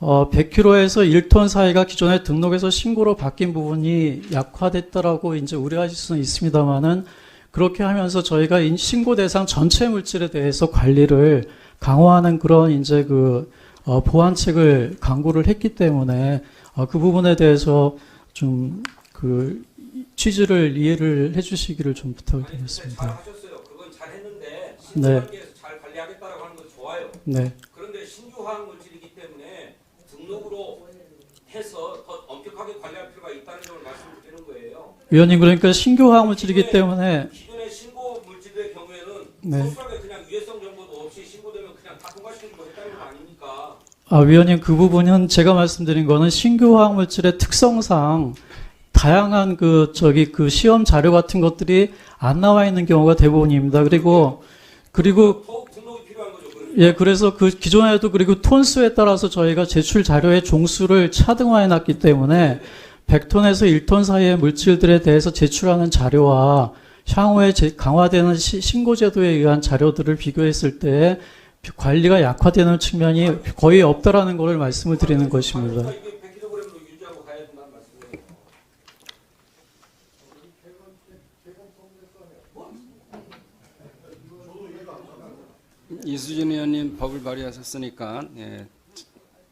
100kg에서 1톤 사이가 기존에 등록에서 신고로 바뀐 부분이 약화됐다라고 이제 우려하실 수는 있습니다만은, 그렇게 하면서 저희가 신고 대상 전체 물질에 대해서 관리를 강화하는 그런 이제 보완책을 강구를 했기 때문에 그 부분에 대해서 좀 취지를 이해를 해주시기를 좀 부탁을 드리겠습니다. 잘 하셨어요. 그건 잘 했는데 네. 신고관계에서 잘 관리하겠다라고 하는 건 좋아요. 네. 그런데 신규 화학 물질이기 때문에 등록으로 해서 더 엄격하게 관리할 필요가 있다는 점을 말씀드리는 거예요. 위원님, 그러니까 신규 화학 물질이기 때문에 기존의 신고 물질의 경우에는 네. 소수하게 그냥 유해성 정보도 없이 신고되면 그냥 다 통과시키고 했다는 거 아닙니까? 위원님, 그 부분은 제가 말씀드린 거는 신규 화학물질의 특성상 다양한 그 시험 자료 같은 것들이 안 나와 있는 경우가 대부분입니다. 그리고 예, 그래서 그 기존에도 그리고 톤수에 따라서 저희가 제출 자료의 종수를 차등화해 놨기 때문에 100톤에서 1톤 사이의 물질들에 대해서 제출하는 자료와 향후에 강화되는 신고 제도에 의한 자료들을 비교했을 때 관리가 약화되는 측면이 거의 없다라는 것을 말씀을 드리는 것입니다. 이수진 의원님 법을 발의하셨으니까 예,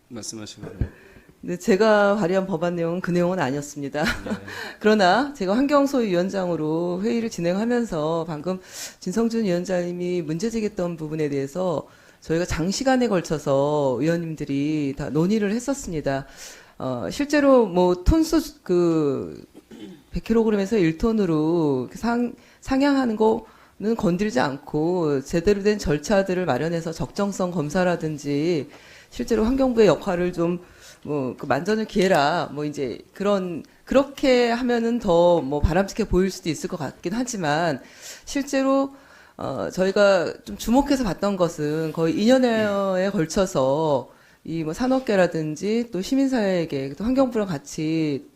말씀하시기 바랍니다. 네, 제가 발의한 법안 내용은 그 내용은 아니었습니다. 그러나 제가 환경소위원장으로 회의를 진행하면서 방금 진성준 위원장님이 문제 제기했던 부분에 대해서 저희가 장시간에 걸쳐서 의원님들이 다 논의를 했었습니다. 실제로 뭐 톤수 100kg에서 1톤으로 상향하는 거는 건들지 않고 제대로 된 절차들을 마련해서 적정성 검사라든지 실제로 환경부의 역할을 좀 그 만전을 기해라 이제 그렇게 하면은 더 바람직해 보일 수도 있을 것 같긴 하지만 실제로 저희가 좀 주목해서 봤던 것은 거의 2년여에 걸쳐서 이 산업계라든지 또 시민사회에게 또 환경부랑 같이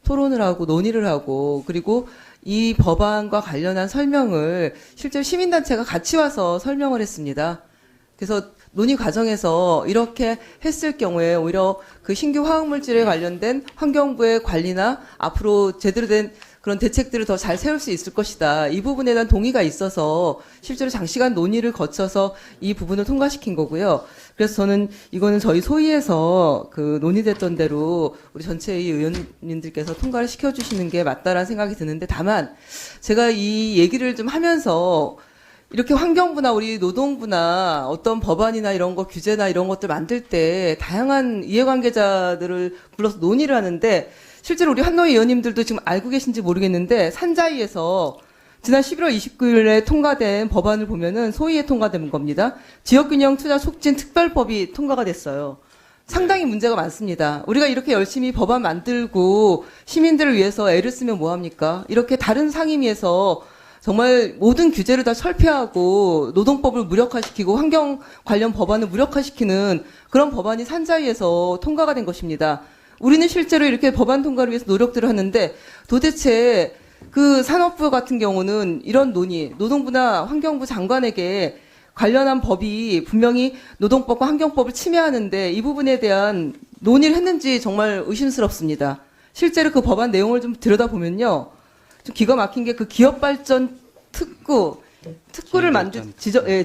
토론을 하고 논의를 하고 그리고 이 법안과 관련한 설명을 실제로 시민단체가 같이 와서 설명을 했습니다. 그래서 논의 과정에서 이렇게 했을 경우에 오히려 그 신규 화학물질에 관련된 환경부의 관리나 앞으로 제대로 된 그런 대책들을 더 잘 세울 수 있을 것이다. 이 부분에 대한 동의가 있어서 실제로 장시간 논의를 거쳐서 이 부분을 통과시킨 거고요. 그래서 저는 이거는 저희 소위에서 그 논의됐던 대로 우리 전체의 의원님들께서 통과를 시켜주시는 게 맞다라는 생각이 드는데 다만 제가 이 얘기를 좀 하면서 이렇게 환경부나 우리 노동부나 어떤 법안이나 이런 거 규제나 이런 것들 만들 때 다양한 이해관계자들을 불러서 논의를 하는데 실제로 우리 한노위 의원님들도 지금 알고 계신지 모르겠는데 산자위에서 지난 11월 29일에 통과된 법안을 보면은 소위에 통과된 겁니다. 지역균형 투자 촉진 특별법이 통과가 됐어요. 상당히 문제가 많습니다. 우리가 이렇게 열심히 법안 만들고 시민들을 위해서 애를 쓰면 뭐합니까? 이렇게 다른 상임위에서 정말 모든 규제를 다 철폐하고 노동법을 무력화시키고 환경 관련 법안을 무력화시키는 그런 법안이 산자위에서 통과가 된 것입니다. 우리는 실제로 이렇게 법안 통과를 위해서 노력들을 하는데 도대체 그 산업부 같은 경우는 이런 논의, 노동부나 환경부 장관에게 관련한 법이 분명히 노동법과 환경법을 침해하는데 이 부분에 대한 논의를 했는지 정말 의심스럽습니다. 실제로 그 법안 내용을 좀 들여다보면요. 좀 기가 막힌 게 그 기업발전 특구를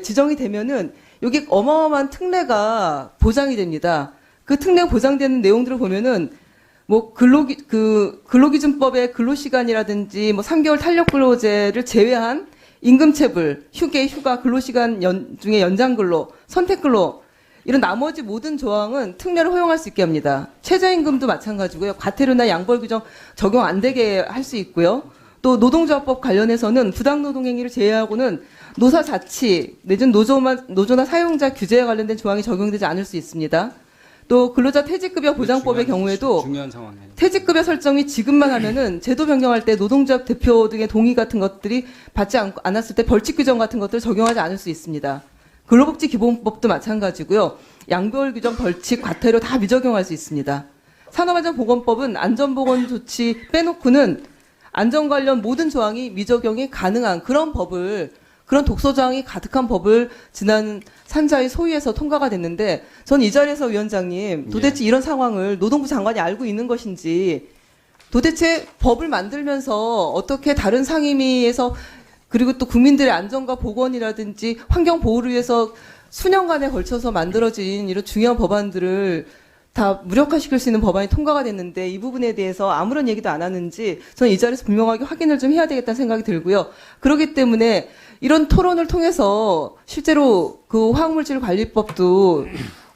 지정이 되면은 여기 어마어마한 특례가 보장이 됩니다. 그 특례 보장되는 내용들을 보면은 근로기준법의 근로시간이라든지 3개월 탄력근로제를 제외한 임금체불, 휴게, 휴가, 근로시간 중에 연장근로, 선택근로 이런 나머지 모든 조항은 특례를 허용할 수 있게 합니다. 최저임금도 마찬가지고요. 과태료나 양벌규정 적용 안 되게 할 수 있고요. 또 노동조합법 관련해서는 부당노동행위를 제외하고는 노사자치 내지는 노조나 사용자 규제에 관련된 조항이 적용되지 않을 수 있습니다. 또 근로자 퇴직급여 보장법의 경우에도 퇴직급여 설정이 지금만 하면은 제도 변경할 때 노동조합 대표 등의 동의 같은 것들이 받지 않았을 때 벌칙 규정 같은 것들을 적용하지 않을 수 있습니다. 근로복지기본법도 마찬가지고요. 양별 규정, 벌칙, 과태료 다 미적용할 수 있습니다. 산업안전보건법은 안전보건 조치 빼놓고는 안전 관련 모든 조항이 미적용이 가능한 그런 독소 조항이 가득한 법을 지난 산자위 소위에서 통과가 됐는데 전 이 자리에서 위원장님 도대체 이런 상황을 노동부 장관이 알고 있는 것인지 도대체 법을 만들면서 어떻게 다른 상임위에서 그리고 또 국민들의 안전과 보건이라든지 환경 보호를 위해서 수년간에 걸쳐서 만들어진 이런 중요한 법안들을 다 무력화시킬 수 있는 법안이 통과가 됐는데 이 부분에 대해서 아무런 얘기도 안 하는지 저는 이 자리에서 분명하게 확인을 좀 해야 되겠다는 생각이 들고요. 그렇기 때문에 이런 토론을 통해서 실제로 그 화학물질관리법도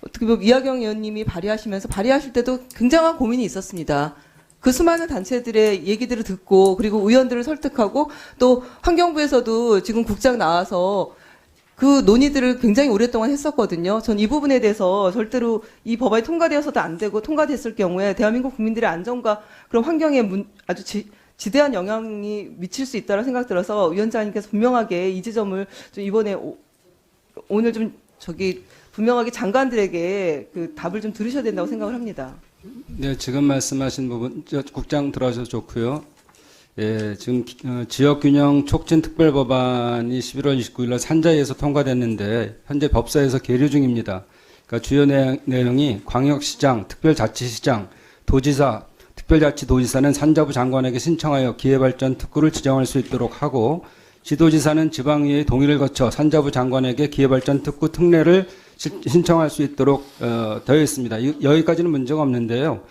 어떻게 보면 이하경 의원님이 발의하실 때도 굉장한 고민이 있었습니다. 그 수많은 단체들의 얘기들을 듣고 그리고 의원들을 설득하고 또 환경부에서도 지금 국장 나와서 그 논의들을 굉장히 오랫동안 했었거든요. 전 이 부분에 대해서 절대로 이 법안이 통과되어서도 안 되고 통과됐을 경우에 대한민국 국민들의 안전과 그런 환경에 아주 지대한 영향이 미칠 수 있다는 생각 들어서 위원장님께서 분명하게 이 지점을 좀 이번에 오늘 좀 분명하게 장관들에게 그 답을 좀 들으셔야 된다고 생각을 합니다. 네, 지금 말씀하신 부분 국장 들어주셔서 좋고요. 예, 지금 지역균형 촉진 특별법안이 11월 29일 날 산자위에서 통과됐는데 현재 법사위에서 계류 중입니다. 그러니까 주요 내용이 광역시장, 특별자치시장, 도지사, 특별자치도지사는 산자부 장관에게 신청하여 기회발전 특구를 지정할 수 있도록 하고 지도지사는 지방의회의 동의를 거쳐 산자부 장관에게 기회발전 특구 특례를 신청할 수 있도록 되어 있습니다. 여기까지는 문제가 없는데요.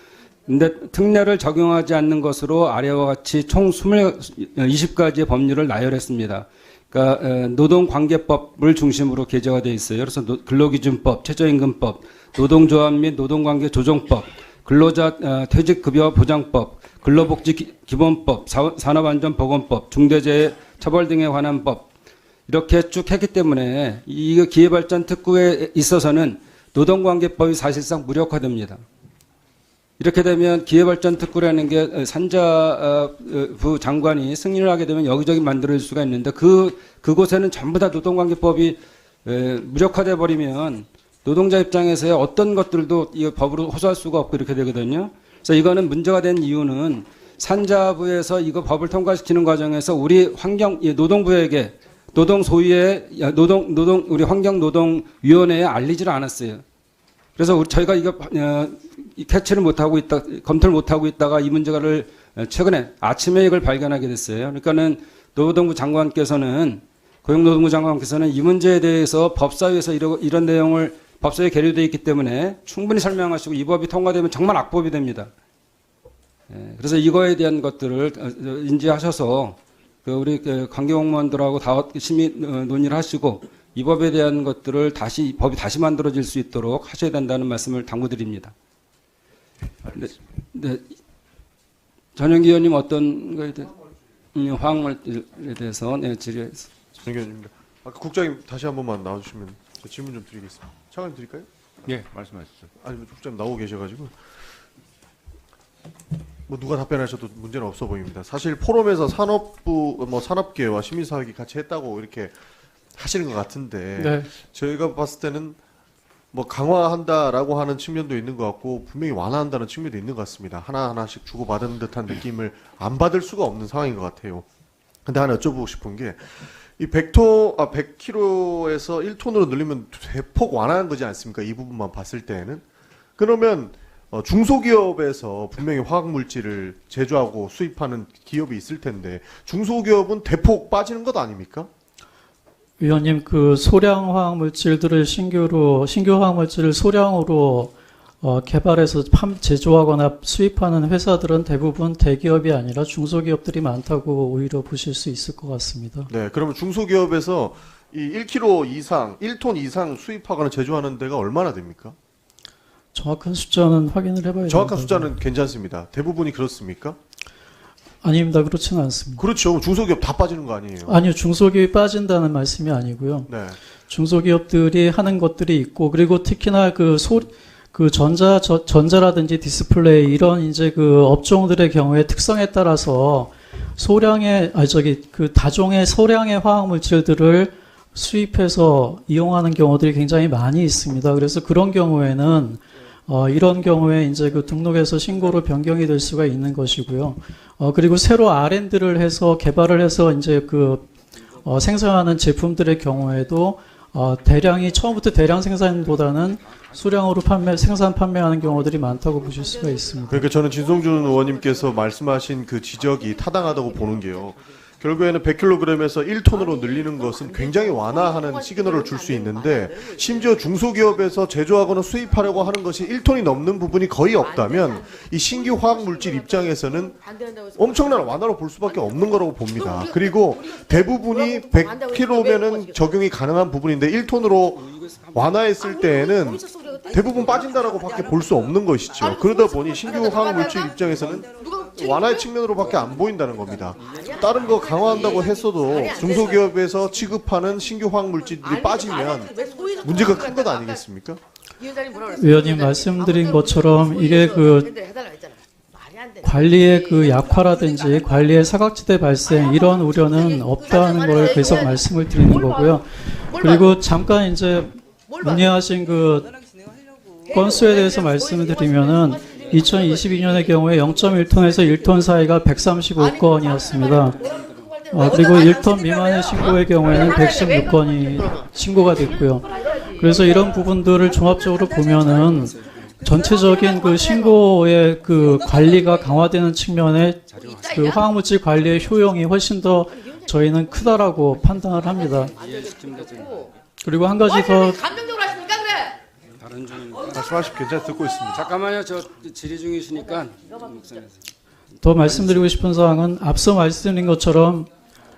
근데 특례를 적용하지 않는 것으로 아래와 같이 총 20가지의 법률을 나열했습니다. 그러니까 노동관계법을 중심으로 개정가 되어 있어요. 그래서 근로기준법, 최저임금법, 노동조합 및 노동관계 조정법, 근로자 퇴직급여 보장법, 근로복지기본법, 산업안전보건법, 중대재해처벌 등에 관한 법 이렇게 쭉 했기 때문에 이 기회발전 특구에 있어서는 노동관계법이 사실상 무력화됩니다. 이렇게 되면 기회발전 특구라는 게 산자부 장관이 승인을 하게 되면 여기저기 만들어질 수가 있는데 그곳에는 전부 다 노동관계법이 무력화돼 버리면 노동자 입장에서의 어떤 것들도 이 법으로 호소할 수가 없고 이렇게 되거든요. 그래서 이거는 문제가 된 이유는 산자부에서 이거 법을 통과시키는 과정에서 우리 노동부에게 노동 소위의 우리 환경노동위원회에 알리지를 않았어요. 그래서 저희가 이거 캐치를 못하고 있다, 검토를 못하고 있다가 이 문제를 최근에 아침에 이걸 발견하게 됐어요. 그러니까는 노동부 장관께서는, 고용노동부 장관께서는 이 문제에 대해서 법사위에서 이런 내용을 법사위에 계류되어 있기 때문에 충분히 설명하시고 이 법이 통과되면 정말 악법이 됩니다. 그래서 이거에 대한 것들을 인지하셔서 우리 관계공무원들하고 다 심의 논의를 하시고 이 법에 대한 것들을 법이 다시 만들어질 수 있도록 하셔야 된다는 말씀을 당부드립니다. 네, 전영기 의원님 어떤 거에 대해 화학물질에 대해서 질의했습니다. 전영기 의원입니다. 아까 국장님 다시 한 번만 나와주시면 저 질문 좀 드리겠습니다. 차관 드릴까요? 예, 말씀하시죠. 아니 국장님 나오고 계셔가지고 뭐 누가 답변하셔도 문제는 없어 보입니다. 사실 포럼에서 산업부 산업계와 시민사회가 같이 했다고 이렇게 하시는 것 같은데 네. 저희가 봤을 때는 뭐 강화한다라고 하는 측면도 있는 것 같고 분명히 완화한다는 측면도 있는 것 같습니다. 하나하나씩 주고받은 듯한 느낌을 안 받을 수가 없는 상황인 것 같아요. 근데 하나 여쭤보고 싶은 게 이 100kg에서 1톤으로 늘리면 대폭 완화한 거지 않습니까? 이 부분만 봤을 때는. 그러면 중소기업에서 분명히 화학물질을 제조하고 수입하는 기업이 있을 텐데 중소기업은 대폭 빠지는 것 아닙니까? 위원님, 그 소량 화학물질들을 신규 화학물질을 소량으로 개발해서 제조하거나 수입하는 회사들은 대부분 대기업이 아니라 중소기업들이 많다고 오히려 보실 수 있을 것 같습니다. 네, 그러면 중소기업에서 이 1kg 이상, 1톤 이상 수입하거나 제조하는 데가 얼마나 됩니까? 정확한 숫자는 확인을 해봐야 정확한 됩니다. 숫자는 괜찮습니다. 대부분이 그렇습니까? 아닙니다. 그렇지는 않습니다. 그렇죠. 중소기업 다 빠지는 거 아니에요? 아니요. 중소기업이 빠진다는 말씀이 아니고요. 네. 중소기업들이 하는 것들이 있고, 그리고 특히나 전자라든지 디스플레이 이런 이제 그 업종들의 경우에 특성에 따라서 다종의 소량의 화학물질들을 수입해서 이용하는 경우들이 굉장히 많이 있습니다. 그래서 그런 경우에는 이런 경우에 이제 그 등록에서 신고로 변경이 될 수가 있는 것이고요. 그리고 새로 R&D를 해서 개발을 해서 이제 생산하는 제품들의 경우에도 대량이 처음부터 대량 생산보다는 수량으로 생산 판매하는 경우들이 많다고 보실 수가 있습니다. 그러니까 저는 진성준 의원님께서 말씀하신 그 지적이 타당하다고 보는 게요. 결국에는 100kg에서 1톤으로 늘리는 것은 굉장히 완화하는 시그널을 줄 수 있는데 심지어 중소기업에서 제조하거나 수입하려고 하는 것이 1톤이 넘는 부분이 거의 없다면 이 신규 화학물질 입장에서는 엄청난 완화로 볼 수밖에 없는 거라고 봅니다. 그리고 대부분이 100kg면은 적용이 가능한 부분인데 1톤으로 완화했을 때에는 대부분 빠진다라고 밖에 볼 수 없는 것이죠. 그러다 보니 신규 화학물질 입장에서는 완화의 측면으로밖에 안 보인다는 겁니다. 다른 거 강화한다고 했어도 중소기업에서 취급하는 신규 화학 물질들이 빠지면 문제가 큰 것 아니겠습니까? 위원님 말씀드린 것처럼 이게 그 관리의 그 약화라든지 관리의 사각지대 발생 이런 우려는 없다는 걸 계속 말씀을 드리는 거고요. 그리고 잠깐 이제 문의하신 그 건수에 대해서 말씀을 드리면은 2022년의 경우에 0.1톤에서 1톤 사이가 135건이었습니다. 그리고 1톤 미만의 신고의 경우에는 116건이 신고가 됐고요. 그래서 이런 부분들을 종합적으로 보면은 전체적인 그 신고의 그 관리가 강화되는 측면에 그 화학물질 관리의 효용이 훨씬 더 저희는 크다라고 판단을 합니다. 그리고 한 가지 더 감정적으로 하십니까 그래? 다른 중입니다. 말씀하시고 괜찮아 듣고 있습니다. 잠깐만요. 저 질의 중이시니까 목사님. 더 말씀드리고 싶은 사항은 앞서 말씀드린 것처럼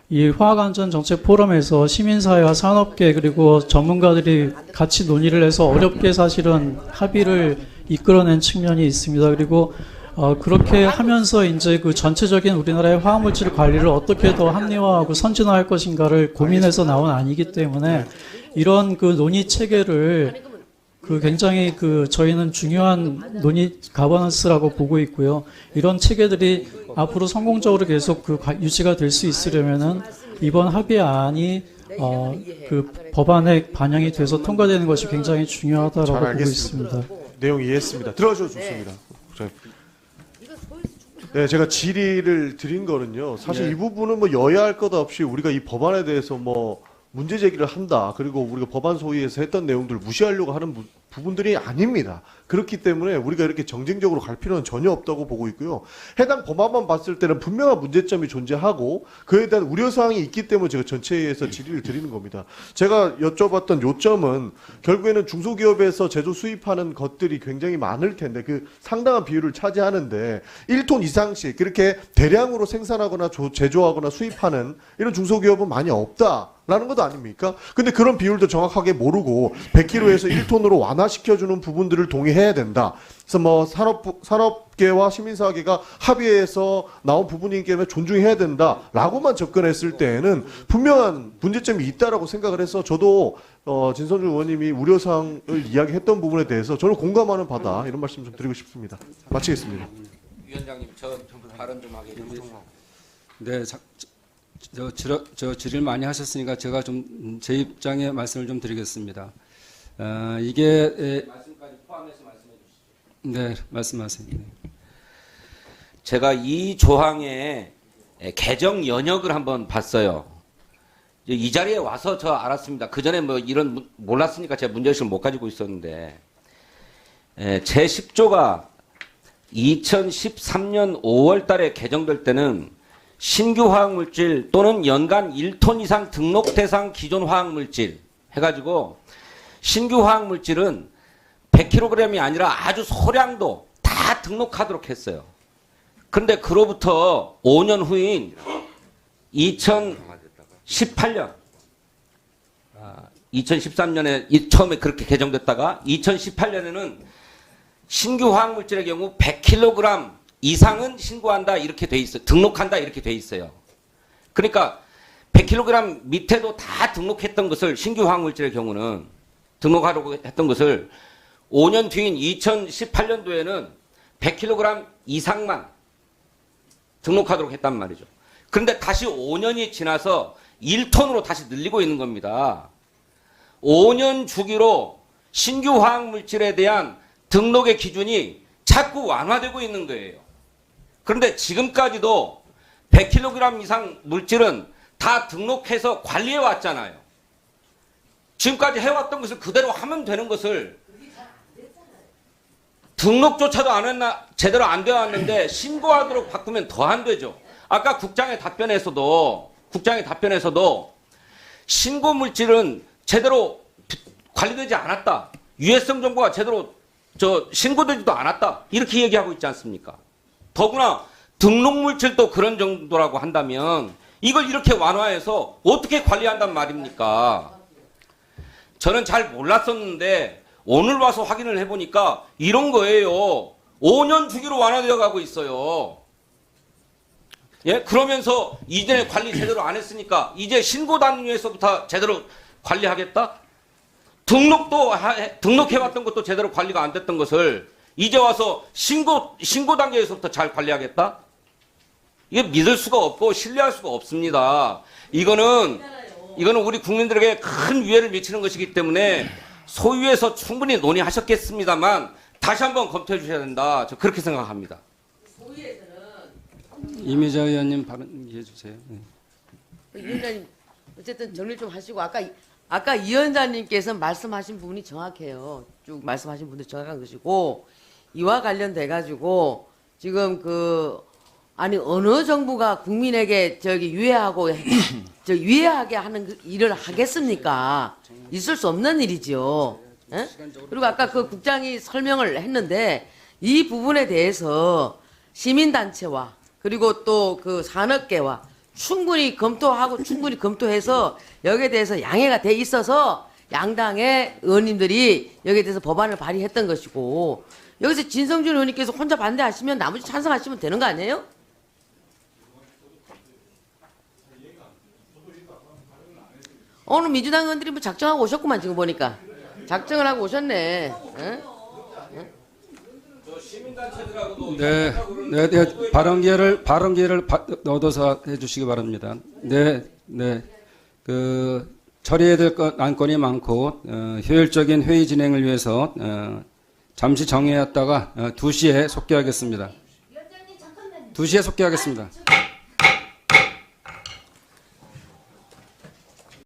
이 화학안전정책 포럼에서 시민사회와 산업계 그리고 전문가들이 같이 논의를 해서 어렵게 사실은 합의를 이끌어낸 측면이 있습니다. 그리고 그렇게 하면서 이제 그 전체적인 우리나라의 화학물질 관리를 어떻게 더 합리화하고 선진화할 것인가를 고민해서 나온 안이기 때문에 이런 그 논의 체계를 그 굉장히 그 저희는 중요한 논의 가버넌스라고 보고 있고요. 이런 체계들이 앞으로 성공적으로 계속 그 유지가 될 수 있으려면은 이번 합의안이 그 법안에 반영이 돼서 통과되는 것이 굉장히 중요하다라고 보고 있습니다. 내용 이해했습니다. 들어가셔도 좋습니다. 네, 제가 질의를 드린 거는요. 사실 이 부분은 뭐 여야할 것 없이 우리가 이 법안에 대해서 뭐 문제 제기를 한다. 그리고 우리가 법안 소위에서 했던 내용들을 무시하려고 하는 부분들이 아닙니다. 그렇기 때문에 우리가 이렇게 정쟁적으로 갈 필요는 전혀 없다고 보고 있고요. 해당 법안만 봤을 때는 분명한 문제점이 존재하고 그에 대한 우려사항이 있기 때문에 제가 전체에서 질의를 드리는 겁니다. 제가 여쭤봤던 요점은 결국에는 중소기업에서 제조 수입하는 것들이 굉장히 많을 텐데 그 상당한 비율을 차지하는데 1톤 이상씩 그렇게 대량으로 생산하거나 제조하거나 수입하는 이런 중소기업은 많이 없다. 라는 것도 아닙니까? 근데 그런 비율도 정확하게 모르고 100kg에서 1톤으로 완화시켜주는 부분들을 동의해야 된다. 그래서 뭐 산업계와 시민사회가 합의해서 나온 부분이기 때문에 존중해야 된다라고만 접근했을 때에는 분명한 문제점이 있다라고 생각을 해서 저도 진선주 의원님이 우려사항을 이야기했던 부분에 대해서 저는 공감하는 바다 이런 말씀 좀 드리고 싶습니다. 마치겠습니다. 위원장님 저 발언 좀 하게 해주세요. 네, 저 질의를 많이 하셨으니까 제가 좀 제 입장의 말씀을 좀 드리겠습니다. 이게 말씀까지 포함해서 말씀해 주시죠. 네, 말씀하세요. 네. 제가 이 조항의 개정 연역을 한번 봤어요. 이 자리에 와서 저 알았습니다. 그 전에 뭐 이런 몰랐으니까 제가 문제의식을 못 가지고 있었는데 제 10조가 2013년 5월 달에 개정될 때는 신규 화학물질 또는 연간 1톤 이상 등록 대상 기존 화학물질 해가지고 신규 화학물질은 100kg이 아니라 아주 소량도 다 등록하도록 했어요. 그런데 그로부터 5년 후인 2018년 2013년에 처음에 그렇게 개정됐다가 2018년에는 신규 화학물질의 경우 100kg 이상은 신고한다 이렇게 돼 있어요. 등록한다 이렇게 돼 있어요. 그러니까 100kg 밑에도 다 등록했던 것을 신규 화학물질의 경우는 등록하려고 했던 것을 5년 뒤인 2018년도에는 100kg 이상만 등록하도록 했단 말이죠. 그런데 다시 5년이 지나서 1톤으로 다시 늘리고 있는 겁니다. 5년 주기로 신규 화학물질에 대한 등록의 기준이 자꾸 완화되고 있는 거예요. 그런데 지금까지도 100kg 이상 물질은 다 등록해서 관리해 왔잖아요. 지금까지 해왔던 것을 그대로 하면 되는 것을 등록조차도 안 했나 제대로 안 되어 왔는데 신고하도록 바꾸면 더 안 되죠. 아까 국장의 답변에서도 신고 물질은 제대로 관리되지 않았다. 유해성 정보가 제대로 신고되지도 않았다. 이렇게 얘기하고 있지 않습니까? 더구나 등록 물질도 그런 정도라고 한다면 이걸 이렇게 완화해서 어떻게 관리한단 말입니까? 저는 잘 몰랐었는데 오늘 와서 확인을 해보니까 이런 거예요. 5년 주기로 완화되어 가고 있어요. 예? 그러면서 이전에 관리 제대로 안 했으니까 이제 신고 단위에서부터 제대로 관리하겠다? 등록해왔던 것도 제대로 관리가 안 됐던 것을 이제 와서 신고 단계에서부터 잘 관리하겠다? 이게 믿을 수가 없고 신뢰할 수가 없습니다. 이거는 우리 국민들에게 큰 위해를 미치는 것이기 때문에 소위에서 충분히 논의하셨겠습니다만 다시 한번 검토해 주셔야 된다. 저 그렇게 생각합니다. 이미자 의원님 발언해 주세요. 네. 위원장님 어쨌든 정리 좀 하시고 아까 이 위원장님께서 말씀하신 부분이 정확해요. 쭉 말씀하신 부분이 정확한 것이고 이와 관련돼 가지고 지금 아니 어느 정부가 국민에게 유해하게 하는 그 일을 하겠습니까? 있을 수 없는 일이죠. 예? 그리고 아까 그 국장이 설명을 했는데 이 부분에 대해서 시민단체와 그리고 또 그 산업계와 충분히 검토해서 여기에 대해서 양해가 돼 있어서 양당의 의원님들이 여기에 대해서 법안을 발의했던 것이고 여기서 진성준 의원님께서 혼자 반대하시면 나머지 찬성하시면 되는 거 아니에요? 오늘 민주당 의원들이 뭐 작정하고 오셨구만 지금 보니까 작정을 하고 오셨네. 응? 네, 발언 기회를 얻어서 해주시기 바랍니다. 네. 처리해야 될 안건이 많고 효율적인 회의 진행을 위해서 잠시 정해왔다가 2시에 속개하겠습니다. 2시에 속개하겠습니다.